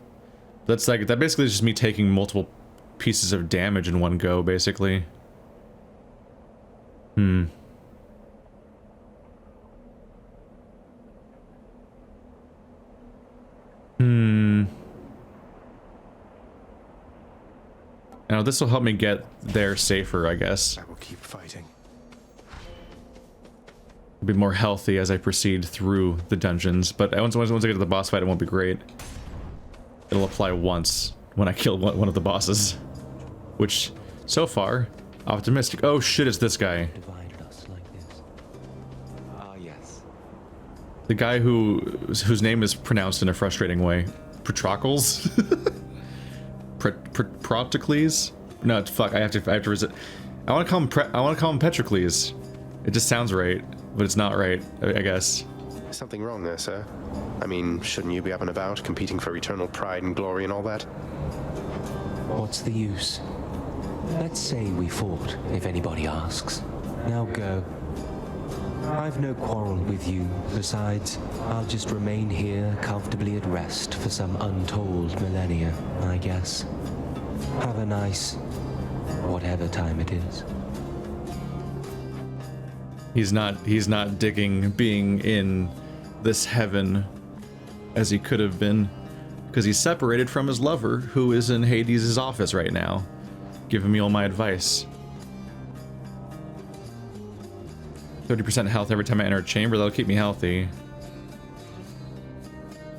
That basically is just me taking multiple pieces of damage in one go, basically. I Now this will help me get there safer, I guess. I will keep fighting. Be more healthy as I proceed through the dungeons, but once I get to the boss fight, it won't be great. It'll apply once when I kill one of the bosses, which so far optimistic. Oh shit, it's this guy. Divided us like this. Ah, yes. The guy whose name is pronounced in a frustrating way. Patroclus? Protocles? No, fuck. I have to resist. I want to call him Petrocles. It just sounds right, but it's not right. I guess. Something wrong there, sir? I mean, shouldn't you be up and about, competing for eternal pride and glory and all that? What's the use? Let's say we fought, if anybody asks. Now go. I've no quarrel with you. Besides, I'll just remain here comfortably at rest for some untold millennia, I guess. Have a nice... whatever time it is. He's not digging being in this heaven as he could have been, because he's separated from his lover, who is in Hades' office right now, giving me all my advice. 30% health every time I enter a chamber. That'll keep me healthy.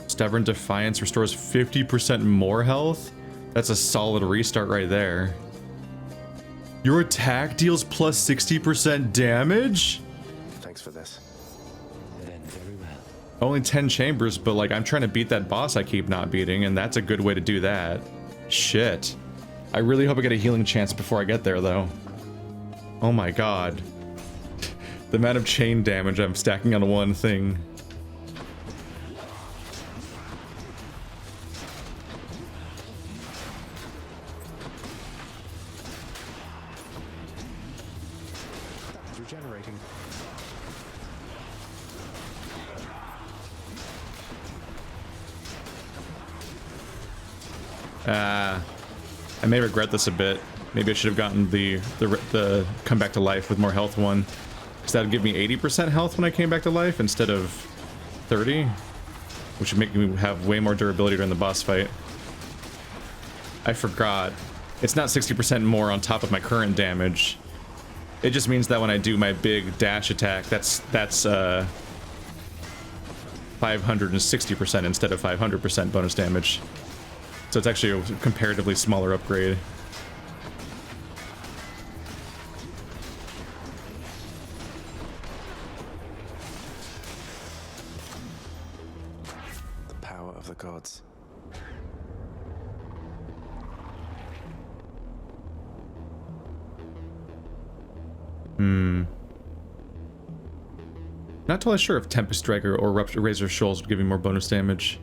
Stubborn Defiance restores 50% more health. That's a solid restart right there. Your attack deals plus 60% damage? Thanks for this. Then very well. Only 10 chambers, but like I'm trying to beat that boss I keep not beating, and that's a good way to do that. Shit. I really hope I get a healing chance before I get there, though. Oh my god. The amount of chain damage I'm stacking on one thing. That was regenerating. I may regret this a bit. Maybe I should have gotten the come back to life with more health one. Because that would give me 80% health when I came back to life instead of 30. Which would make me have way more durability during the boss fight. I forgot. It's not 60% more on top of my current damage. It just means that when I do my big dash attack, that's 560% instead of 500% bonus damage. So it's actually a comparatively smaller upgrade. The power of the gods. Not totally sure if Tempest Striker or Razor Shoals would give me more bonus damage.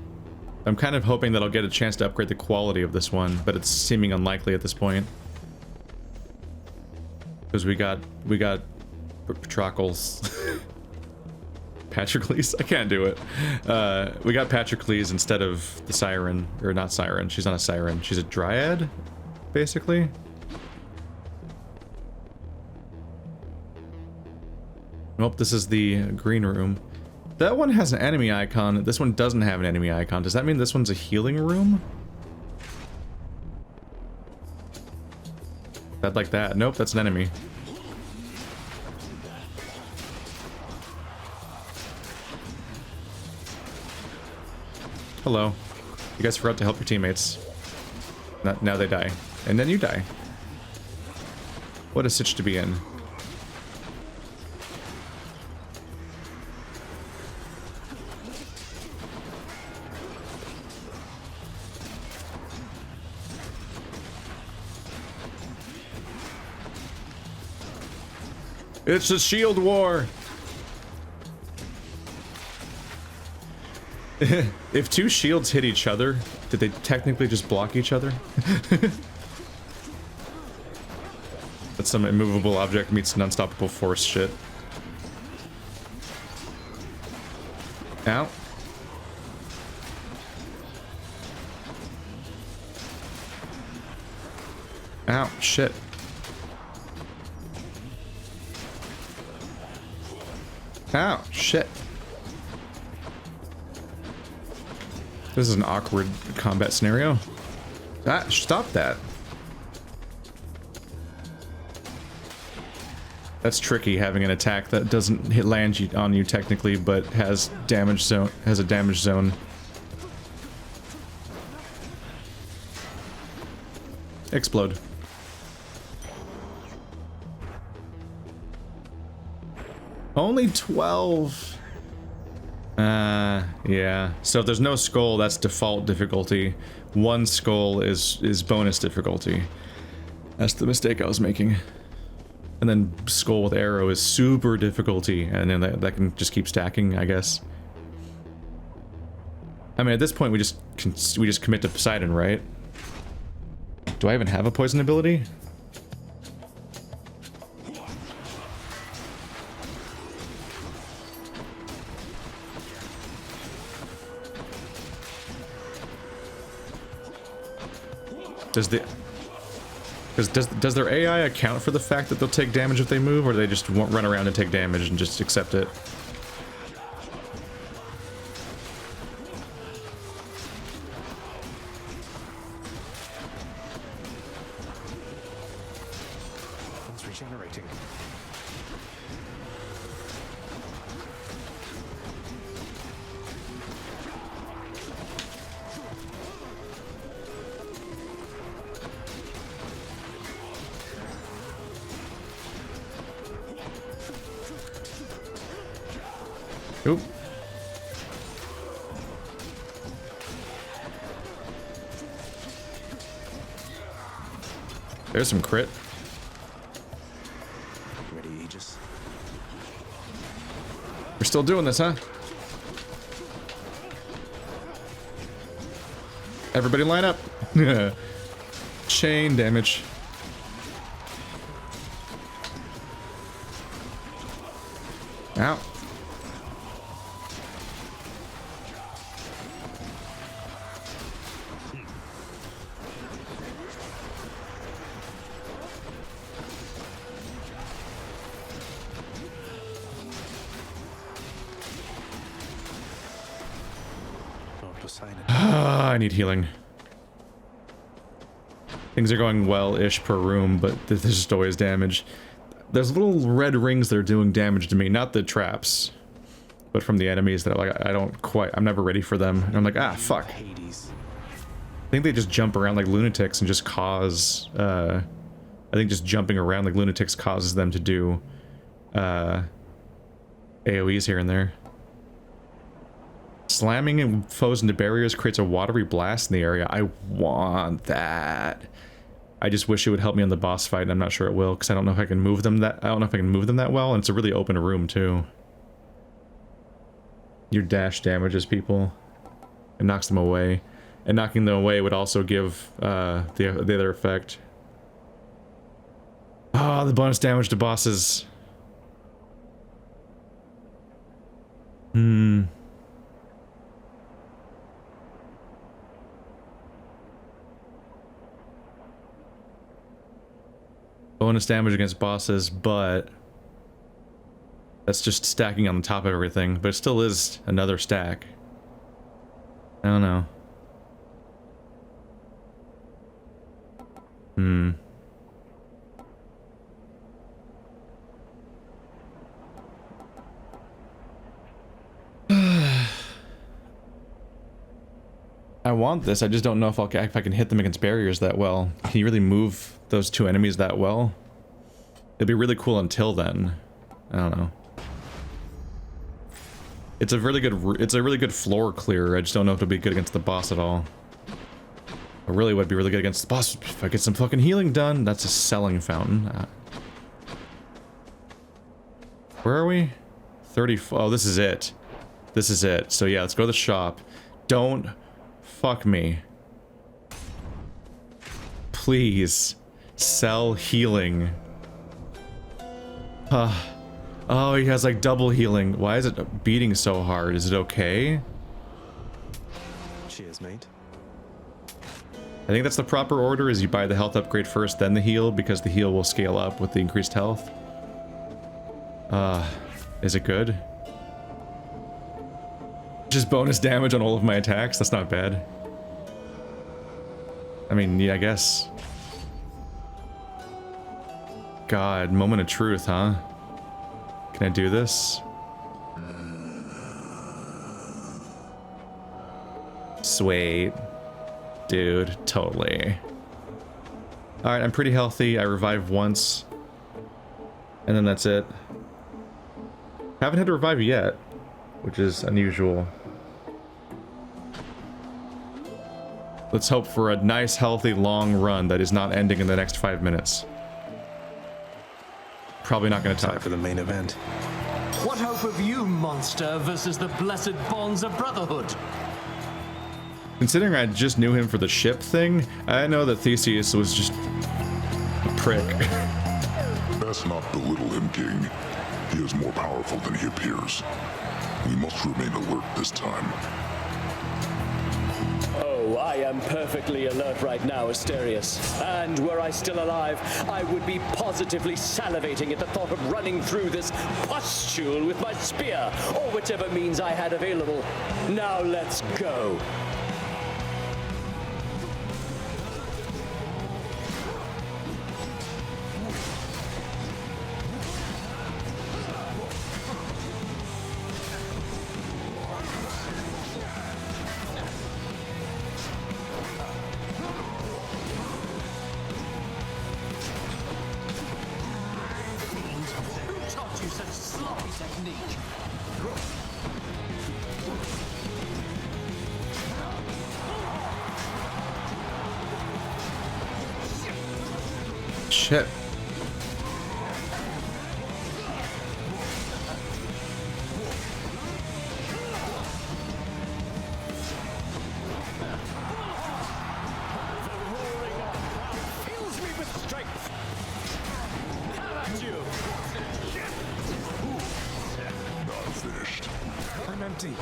I'm kind of hoping that I'll get a chance to upgrade the quality of this one, but it's seeming unlikely at this point. Because we got Patroclus. Patroclus? I can't do it. We got Patroclus instead of the Siren, or not Siren. She's not a Siren. She's a Dryad, basically. Nope, this is the green room. That one has an enemy icon. This one doesn't have an enemy icon. Does that mean this one's a healing room? Bad like that. Nope, that's an enemy. Hello. You guys forgot to help your teammates. Now they die. And then you die. What a sitch to be in. It's a shield war! If two shields hit each other, did they technically just block each other? That's some immovable object meets an unstoppable force shit. Ow. Ow, shit. Ow, shit. This is an awkward combat scenario. Ah, stop that. That's tricky, having an attack that doesn't land you on you technically, but has damage zone, has a damage zone. Explode. Only 12. Yeah. So if there's no skull, that's default difficulty. One skull is bonus difficulty. That's the mistake I was making. And then skull with arrow is super difficulty, and then that can just keep stacking, I guess. I mean, at this point, we just commit to Poseidon, right? Do I even have a poison ability? Does their AI account for the fact that they'll take damage if they move, or do they just won't run around and take damage and just accept it? It's regenerating. Oop. There's some crit. Ready, Aegis? We're still doing this, huh? Everybody line up. Chain damage. Ow. I need healing. Things are going well-ish per room, but there's just always damage. There's little red rings that are doing damage to me, not the traps, but from the enemies that I'm never ready for them. And I'm like, ah, fuck. I think they just jump around like lunatics and just cause, I think just jumping around like lunatics causes them to do, AoEs here and there. Slamming foes into barriers creates a watery blast in the area. I want that. I just wish it would help me on the boss fight, and I'm not sure it will, because I don't know if I can move them that well, and it's a really open room too. Your dash damages people. It knocks them away. And knocking them away would also give the other effect. Ah, the bonus damage to bosses. Bonus damage against bosses, but that's just stacking on the top of everything, but it still is another stack. I don't know. I want this, I just don't know if I can hit them against barriers that well. Can you really move those two enemies that well? It'd be really cool until then. I don't know. It's a really good floor clear. I just don't know if it'll be good against the boss at all. It really would be really good against the boss if I get some fucking healing done. That's a selling fountain. Where are we? 30. Oh, this is it. This is it. So yeah, let's go to the shop. Don't fuck me. Please. Sell healing. Oh, he has like double healing. Why is it beating so hard? Is it okay? Cheers, mate. I think that's the proper order, is you buy the health upgrade first, then the heal, because the heal will scale up with the increased health. Is it good? Just bonus damage on all of my attacks? That's not bad. I mean, yeah, I guess. God, moment of truth, huh? Can I do this? Sweet. Dude, totally. Alright, I'm pretty healthy. I revive once. And then that's it. Haven't had to revive yet, which is unusual. Let's hope for a nice, healthy, long run that is not ending in the next 5 minutes. Probably not going to Time for the main event. What hope have you, monster, versus the blessed bonds of brotherhood? Considering I just knew him for the ship thing, I know that Theseus was just a prick. Best not belittle him, King. He is more powerful than he appears. We must remain alert this time. Oh, I am perfectly alert right now, Asterius. And were I still alive, I would be positively salivating at the thought of running through this pustule with my spear, or whichever means I had available. Now let's go. Shit. Fills me with strength. How about you? Not finished. I'm empty.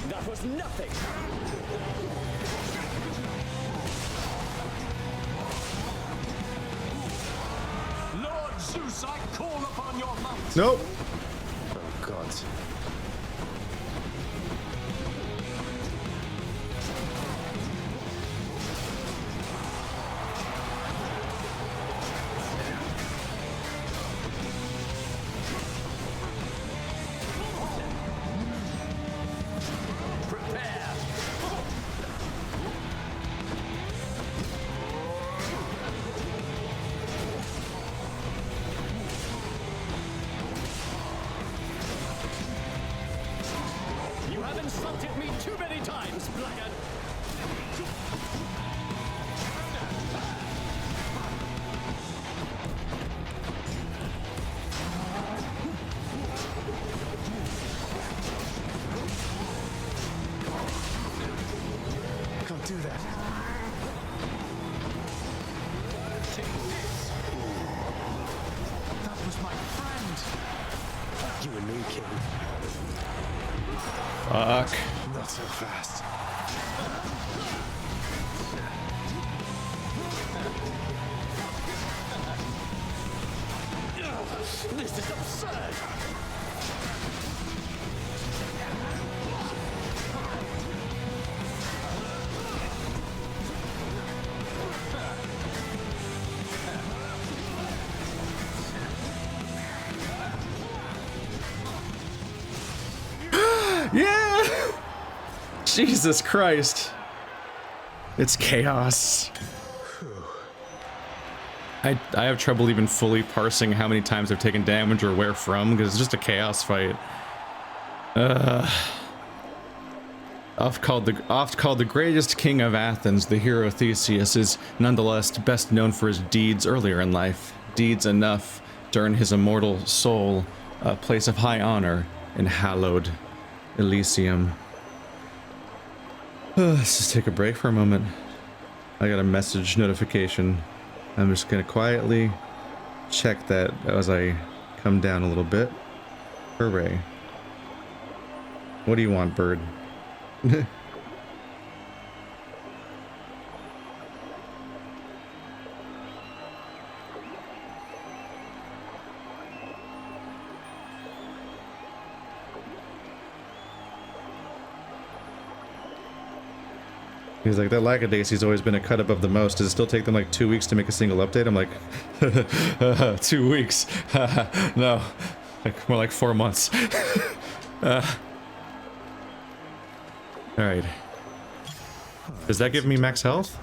That was nothing. Lord Zeus, I call upon your might. Nope. Oh, gods. You have insulted me too many times, blackguard. Don't do that. That was my friend. You and me, King. Fuck. Not so fast. This is absurd. Yeah! Jesus Christ. It's chaos. I have trouble even fully parsing how many times I've taken damage or where from, because it's just a chaos fight. Oft called the greatest king of Athens, the hero Theseus is nonetheless best known for his deeds earlier in life. Deeds enough to earn his immortal soul a place of high honor in hallowed Elysium. Let's just take a break for a moment. I got a message notification. I'm just gonna quietly check that as I come down a little bit. Hooray. What do you want, bird? He's like, that Lackadaisy's always been a cut above the most. Does it still take them like 2 weeks to make a single update? I'm like, 2 weeks? No, like more like 4 months. Alright. Does that give me max health?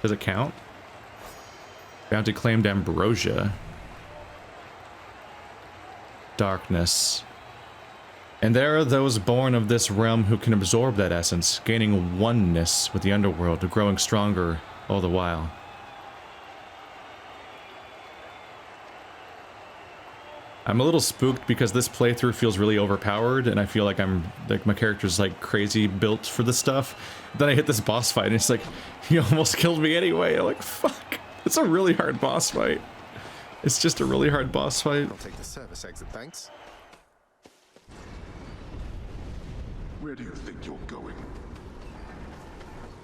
Does it count? Bounty claimed ambrosia. Darkness. And there are those born of this realm who can absorb that essence, gaining oneness with the underworld, growing stronger all the while. I'm a little spooked because this playthrough feels really overpowered, and I feel like my character's like crazy built for this stuff. Then I hit this boss fight, and it's like, he almost killed me anyway. I'm like, fuck. It's a really hard boss fight. It's just a really hard boss fight. I'll take the service exit, thanks. Where do you think you're going?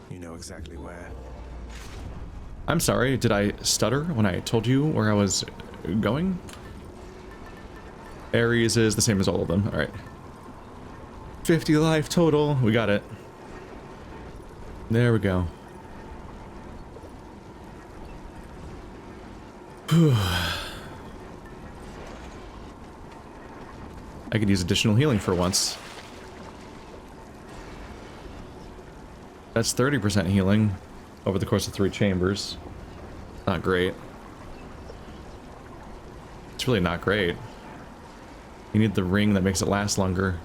You know exactly where. I'm sorry, did I stutter when I told you where I was going? Ares is the same as all of them. Alright. 50 life total. We got it. There we go. I could use additional healing for once. That's 30% healing over the course of 3 chambers. Not great. It's really not great. You need the ring that makes it last longer.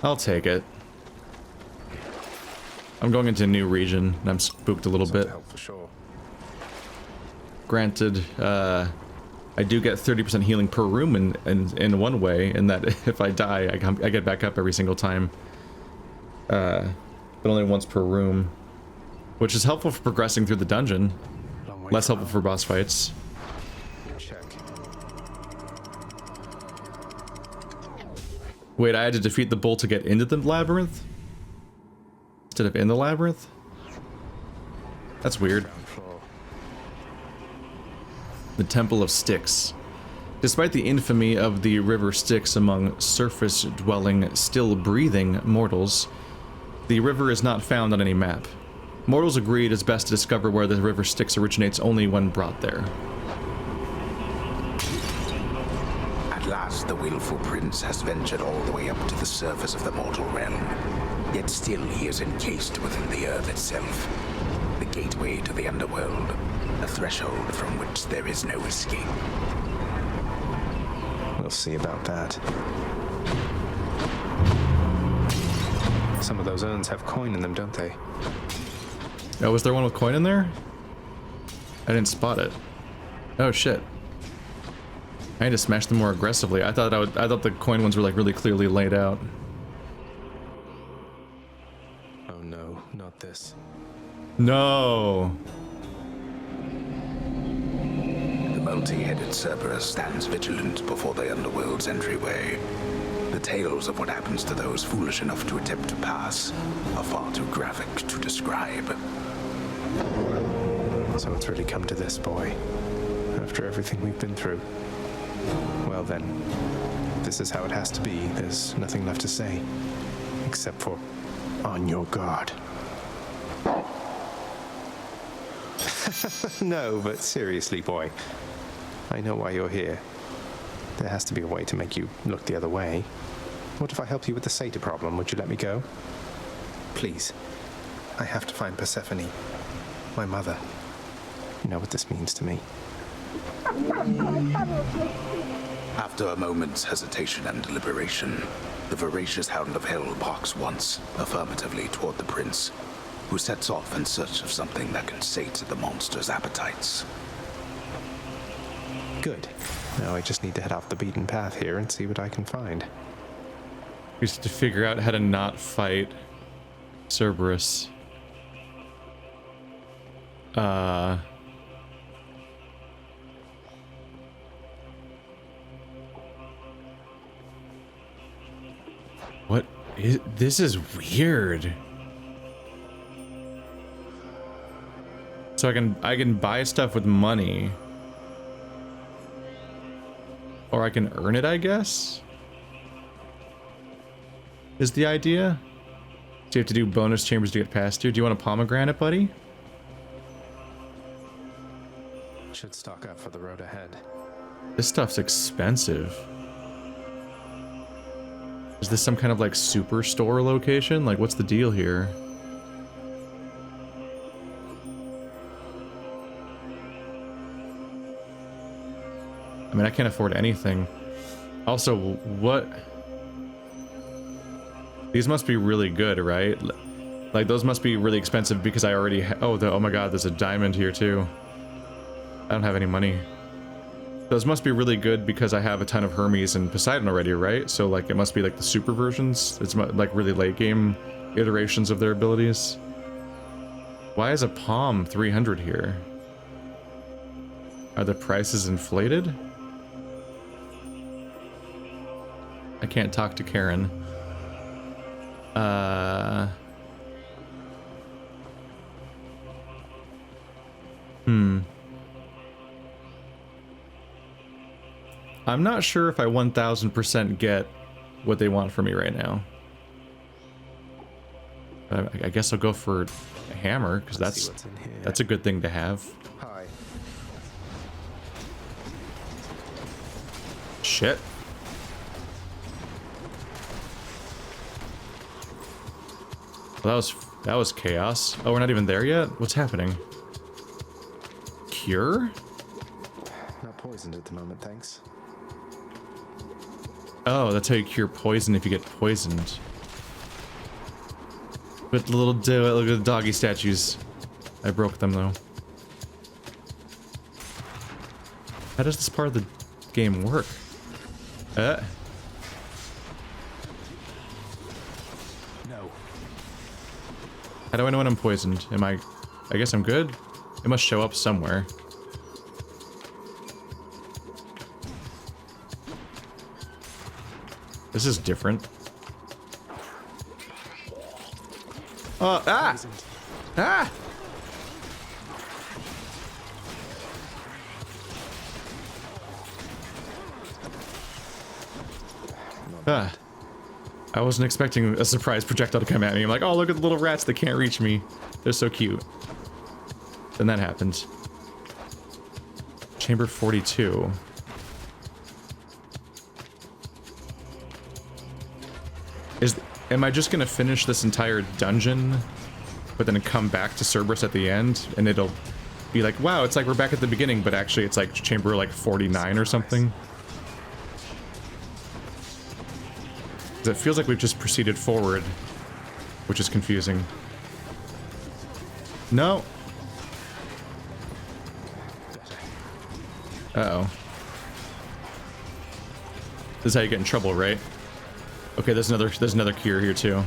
I'll take it. I'm going into a new region, and I'm spooked a little bit. For sure. Granted, I do get 30% healing per room in one way, in that if I die, I get back up every single time. But only once per room. Which is helpful for progressing through the dungeon. Less helpful for boss fights. Check. Wait, I had to defeat the bull to get into the labyrinth? Instead of in the labyrinth? That's weird. The Temple of Styx. Despite the infamy of the river Styx among surface-dwelling, still-breathing mortals, the river is not found on any map. Mortals agree it is best to discover where the river Styx originates only when brought there. At last, the willful prince has ventured all the way up to the surface of the mortal realm. Yet still he is encased within the earth itself. The gateway to the underworld. A threshold from which there is no escape. We'll see about that. Some of those urns have coin in them, don't they? Oh, was there one with coin in there? I didn't spot it. Oh shit. I need to smash them more aggressively. I thought the coin ones were like really clearly laid out. Oh no, not this. No. The multi-headed Cerberus stands vigilant before the underworld's entryway. The tales of what happens to those foolish enough to attempt to pass are far too graphic to describe. So it's really come to this, boy. After everything we've been through. Well then, if this is how it has to be. There's nothing left to say. Except for, on your guard. No, but seriously, boy. I know why you're here. There has to be a way to make you look the other way. What if I helped you with the satyr problem? Would you let me go? Please. I have to find Persephone. My mother. You know what this means to me. After a moment's hesitation and deliberation, the voracious hound of hell barks once, affirmatively toward the prince, who sets off in search of something that can sate the monster's appetites. Good. Now I just need to head off the beaten path here and see what I can find. Just to figure out how to not fight Cerberus. What is this? Is weird. So I can buy stuff with money. Or I can earn it, I guess? Is the idea? So you have to do bonus chambers to get past here. Do you want a pomegranate, buddy? Should stock up for the road ahead. This stuff's expensive. Is this some kind of like superstore location? Like, what's the deal here? I mean, I can't afford anything. Also, what? These must be really good, right? Like, those must be really expensive because I already oh my god, there's a diamond here too. I don't have any money. Those must be really good because I have a ton of Hermes and Poseidon already, right? So, like, it must be like the super versions. It's like really late game iterations of their abilities. Why is a palm 300 here? Are the prices inflated? I can't talk to Karen. I'm not sure if I 1000% get what they want from me right now. I guess I'll go for a hammer, because that's a good thing to have. Hi. Shit. Well, that was chaos. Oh, we're not even there yet? What's happening? Cure? Not poisoned at the moment, thanks. Oh, that's how you cure poison if you get poisoned. But the look at the doggy statues. I broke them though. How does this part of the game work? No. How do I know when I'm poisoned? I guess I'm good? It must show up somewhere. This is different. Oh, ah! Ah! Ah. I wasn't expecting a surprise projectile to come at me. I'm like, oh, look at the little rats that can't reach me. They're so cute. Then that happened. Chamber 42. Am I just gonna finish this entire dungeon, but then come back to Cerberus at the end, and it'll be like, wow, it's like we're back at the beginning, but actually it's like chamber like 49 or something? Because it feels like we've just proceeded forward, which is confusing. No. Uh-oh. This is how you get in trouble, right? Okay, there's another cure here too.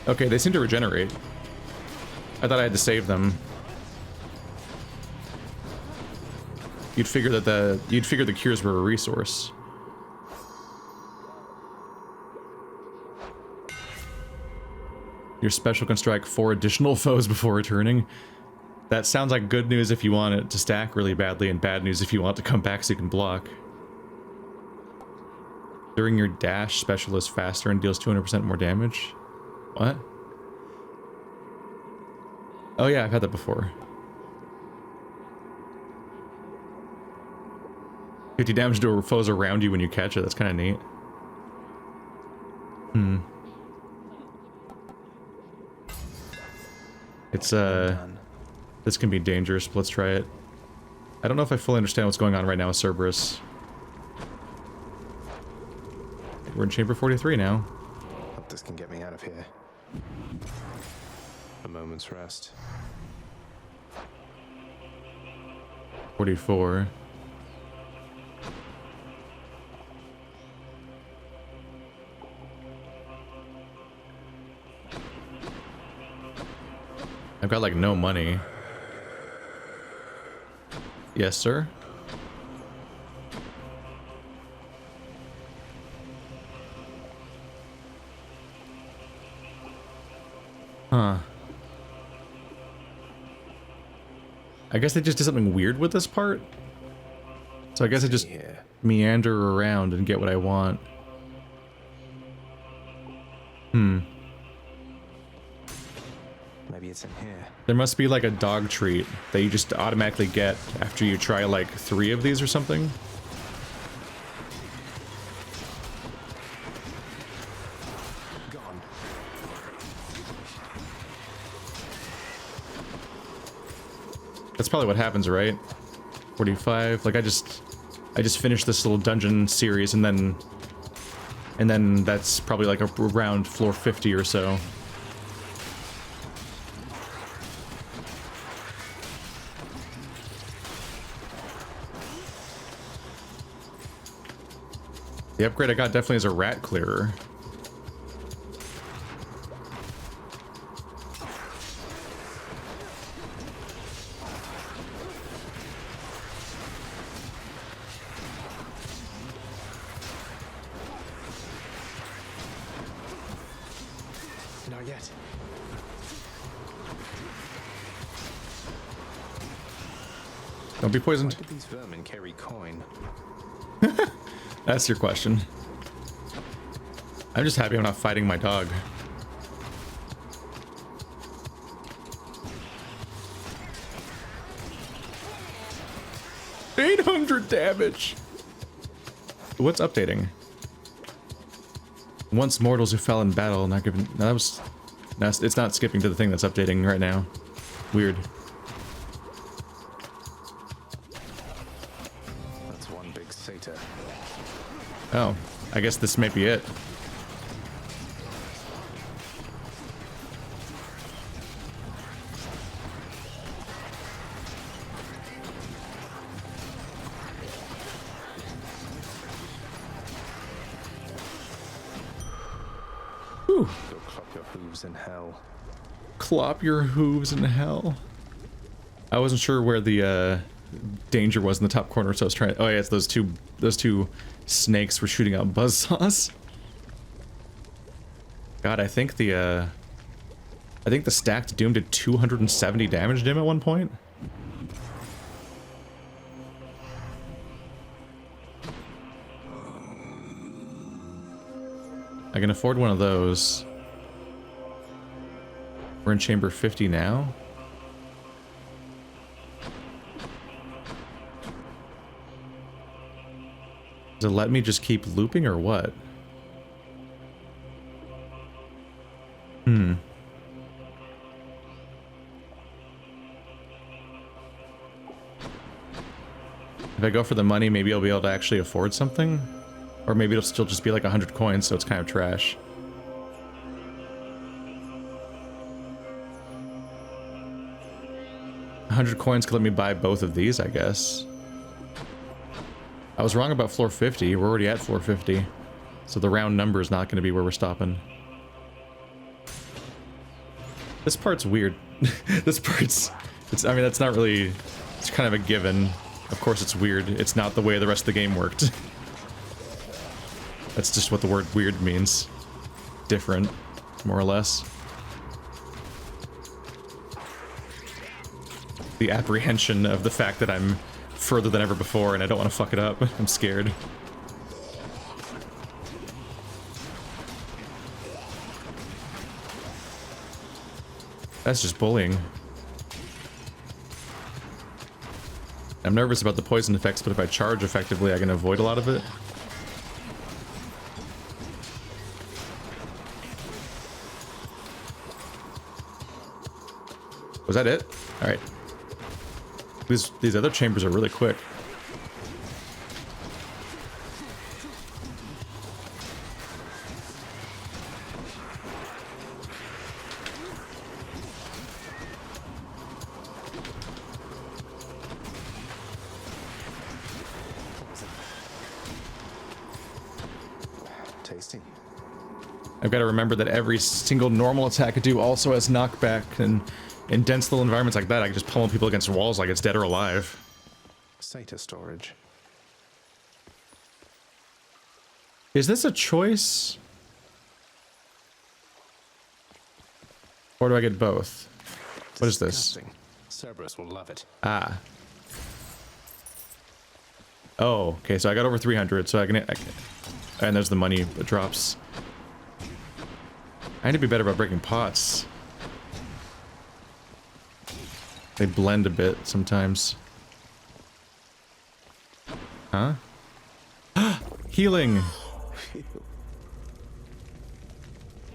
Okay, they seem to regenerate. I thought I had to save them. You'd figure that the cures were a resource. Your special can strike 4 additional foes before returning. That sounds like good news if you want it to stack really badly, and bad news if you want it to come back so you can block. During your dash, special is faster and deals 200% more damage. What? Oh yeah, I've had that before. 50 damage to foes around you when you catch it. That's kind of neat. It's this can be dangerous, but let's try it. I don't know if I fully understand what's going on right now with Cerberus. We're in chamber 43 now. Hope this can get me out of here. A moment's rest. 44. I've got like no money. Yes, sir. Huh. I guess they just did something weird with this part. So I guess I just meander around and get what I want. Maybe it's in here. There must be like a dog treat that you just automatically get after you try like 3 of these or something. Gone. That's probably what happens, right? 45. Like I just finished this little dungeon series and then that's probably like around floor 50 or so. The upgrade I got definitely is a rat clearer. Not yet. Don't be poisoned. Why did these vermin carry coin? That's your question. I'm just happy I'm not fighting my dog. $800 damage! What's updating? Once mortals who fell in battle, not given... it's not skipping to the thing that's updating right now. Weird. That's one big satyr. Oh, I guess this may be it. Whew. Go clop your hooves in hell. Clop your hooves in hell. I wasn't sure where the danger was in the top corner, so I was trying. Oh yeah, it's those two snakes were shooting out buzzsaws. God, I think the stacked doom did 270 damage to him at one point. I can afford one of those. We're in chamber 50 now. Does it let me just keep looping or what? If I go for the money, maybe I'll be able to actually afford something? Or maybe it'll still just be like 100 coins, so it's kind of trash. $100 coins could let me buy both of these, I guess. I was wrong about floor 50. We're already at floor 50. So the round number is not going to be where we're stopping. This part's weird. This part's... I mean, that's not really... It's kind of a given. Of course it's weird. It's not the way the rest of the game worked. That's just what the word weird means. Different, more or less. The apprehension of the fact that I'm further than ever before and I don't want to fuck it up. I'm scared. That's just bullying. I'm nervous about the poison effects, but if I charge effectively, I can avoid a lot of it. Was that it? Alright. These other chambers are really quick. Tasty. I've got to remember that every single normal attack I do also has knockback, and in dense little environments like that, I can just pummel people against walls like it's dead or alive. satyr storage. Is this a choice? Or do I get both? What is this? Cerberus will love it. Ah. Oh, okay, so I got over 300, so I can and there's the money that drops. I need to be better about breaking pots. They blend a bit sometimes. Huh? Healing!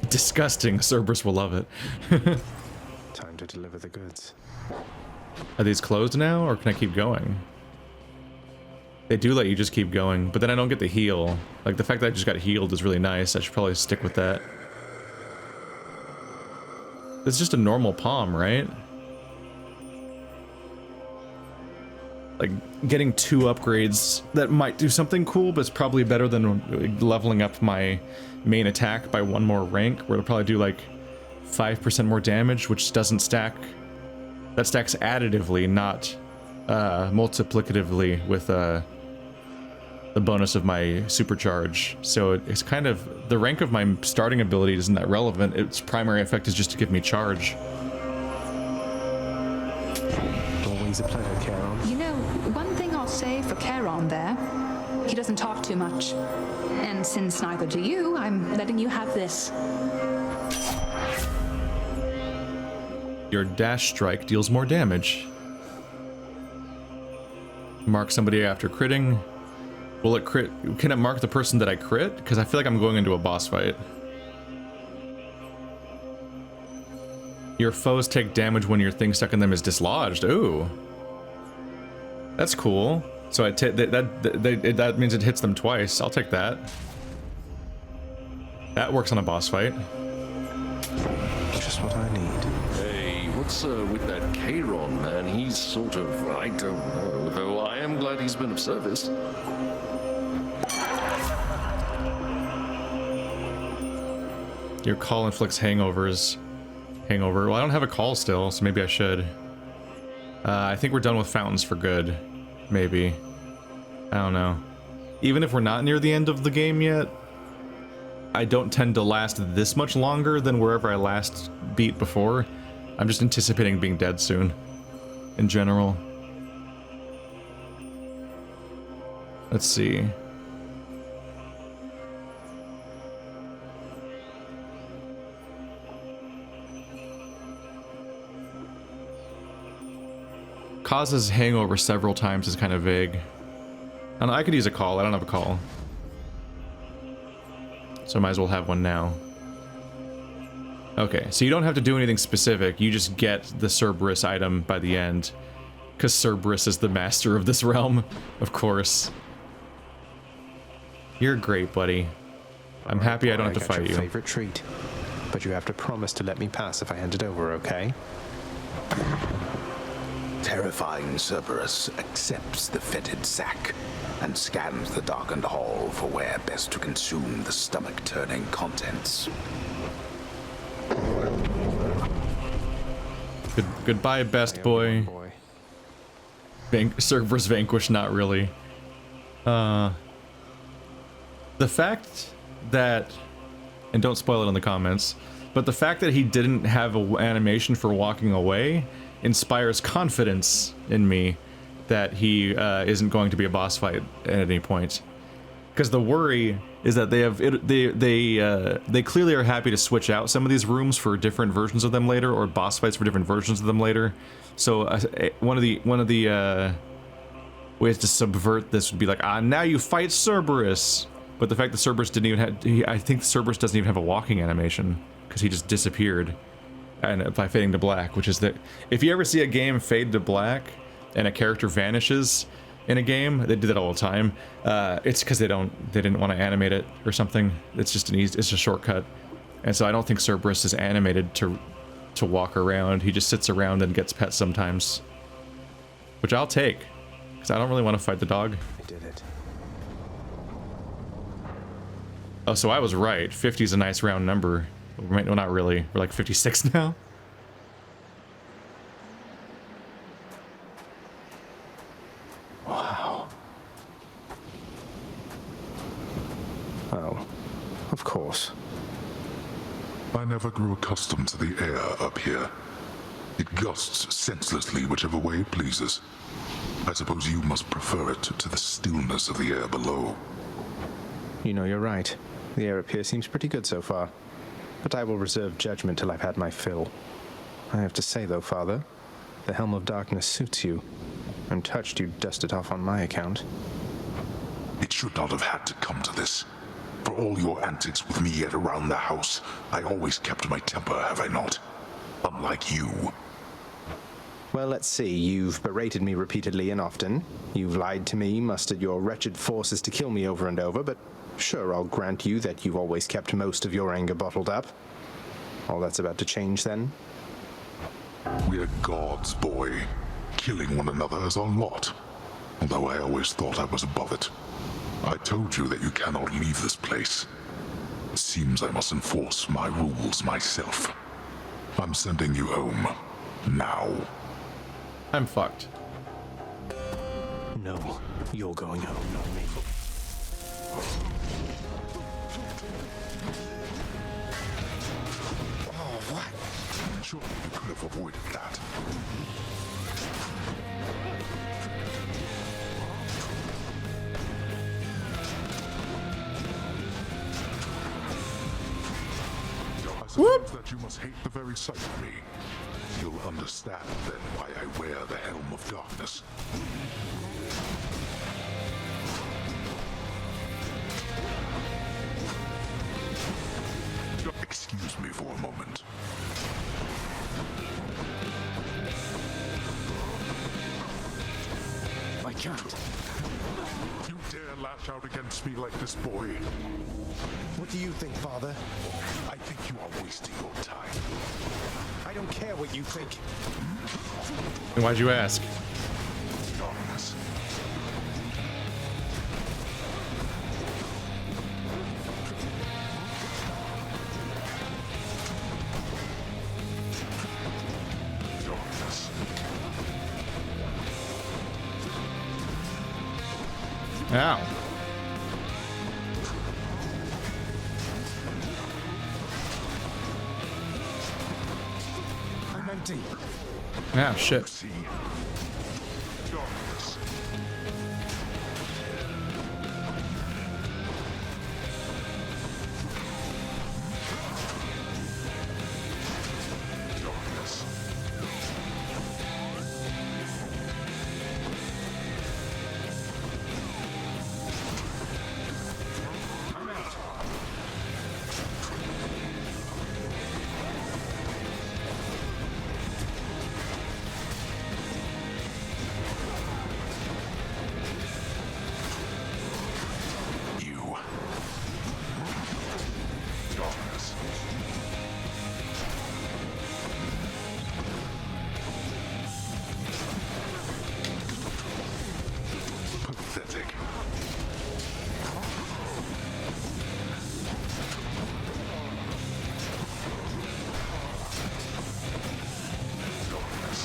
Disgusting. Cerberus will love it. Time to deliver the goods. Are these closed now, or can I keep going? They do let you just keep going, but then I don't get the heal. Like, the fact that I just got healed is really nice. I should probably stick with that. It's just a normal palm, right? Like, getting 2 upgrades that might do something cool, but it's probably better than leveling up my main attack by 1 more rank, where it'll probably do like 5% more damage, which doesn't stack. That stacks additively, not multiplicatively with the bonus of my supercharge. So it's kind of, the rank of my starting ability isn't that relevant. Its primary effect is just to give me charge. Always a pleasure, Charon. You know, one thing I'll say for Charon there, he doesn't talk too much. And since neither do you, I'm letting you have this. Your dash strike deals more damage. Mark somebody after critting. Will it crit? Can it mark the person that I crit? Because I feel like I'm going into a boss fight. Your foes take damage when your thing stuck in them is dislodged. Ooh. That's cool. So that means it hits them twice. I'll take that. That works on a boss fight. Just what I need. Hey, what's with that Charon man? He's sort of, I don't know, though I am glad he's been of service. Your call inflicts hangovers. Hangover. Well, I don't have a call still, so maybe I should. I think we're done with fountains for good. Maybe. I don't know. Even if we're not near the end of the game yet, I don't tend to last this much longer than wherever I last beat before. I'm just anticipating being dead soon. In general. Let's see. Causes hangover several times is kind of vague. I don't know, I could use a call. I don't have a call. So I might as well have one now. Okay, so you don't have to do anything specific. You just get the Cerberus item by the end. Because Cerberus is the master of this realm, of course. You're great, buddy. I'm happy I don't have to fight you. Favorite treat. But you have to promise to let me pass if I hand it over, okay? Terrifying Cerberus accepts the fetid sack and scans the darkened hall for where best to consume the stomach-turning contents. Goodbye, best boy. Cerberus vanquished, not really. The fact that, and don't spoil it in the comments, but the fact that he didn't have an animation for walking away inspires confidence in me that he isn't going to be a boss fight at any point. Because the worry is that they clearly are happy to switch out some of these rooms for different versions of them later, or boss fights for different versions of them later. So one of the ways to subvert this would be like, now you fight Cerberus. But the fact that Cerberus didn't even have, I think Cerberus doesn't even have a walking animation because he just disappeared. And by fading to black, which is that if you ever see a game fade to black and a character vanishes in a game, they do that all the time. It's because they didn't want to animate it or something. It's just it's a shortcut. And so I don't think Cerberus is animated to walk around. He just sits around and gets pet sometimes, which I'll take because I don't really want to fight the dog. I did it. Oh, so I was right. 50 is a nice round number. Well, not really. We're like 56 now. Wow. Of course. I never grew accustomed to the air up here. It gusts senselessly whichever way it pleases. I suppose you must prefer it to the stillness of the air below. You know, you're right. The air up here seems pretty good so far. But I will reserve judgment till I've had my fill. I have to say, though, Father, the Helm of Darkness suits you. I'm touched you dust it off on my account. It should not have had to come to this. For all your antics with me and around the house, I always kept my temper, have I not? Unlike you. Well, let's see. You've berated me repeatedly and often. You've lied to me, mustered your wretched forces to kill me over and over, but sure, I'll grant you that you've always kept most of your anger bottled up. All that's about to change, then? We're gods, boy. Killing one another is our lot. Although I always thought I was above it. I told you that you cannot leave this place. It seems I must enforce my rules myself. I'm sending you home. Now. I'm fucked. No, you're going home, not me. Oh, what? Surely you could have avoided that. I suppose that you must hate the very sight of me. You'll understand then why I wear the Helm of Darkness. Excuse me for a moment. I can't. You dare lash out against me like this, boy? What do you think, Father? I think you are wasting your time. I don't care what you think. And why'd you ask? Darkness. Darkness. Ow. I'm empty. Ah, shit. See? Darkness. Darkness. I'm out. You. Darkness. Pathetic. Darkness.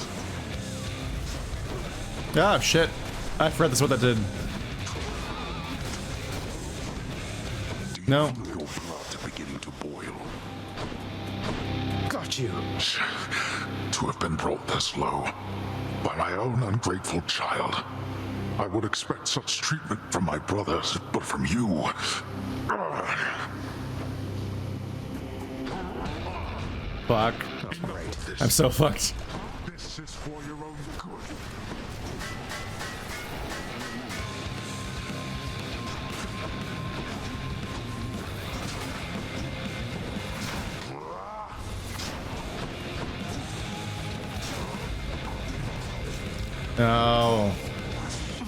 Ah, shit. I forgot that's what that did. No. Your blood beginning to boil. Got you. To have been brought this low by my own ungrateful child. I would expect such treatment from my brothers, but from you. Fuck. I'm so fucked. This is for your own good. No.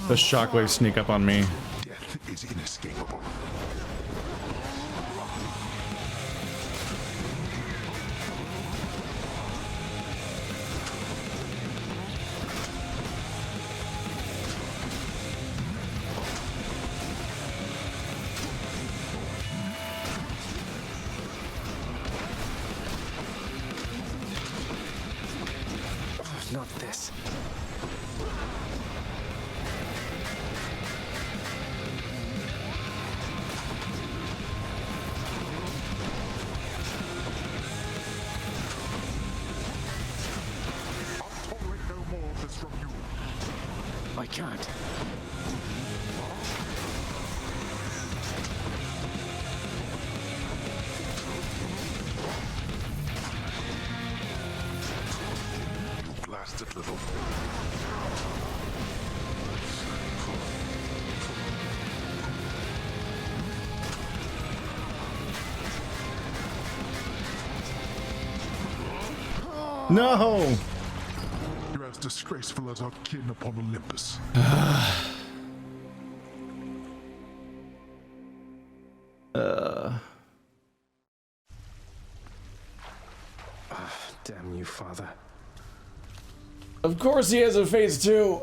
The shockwaves sneak up on me. Death is inescapable. Not this. God. You blasted little. No! You're as disgraceful as our kin upon Olympus. Damn you, Father. Of course he has a phase 2.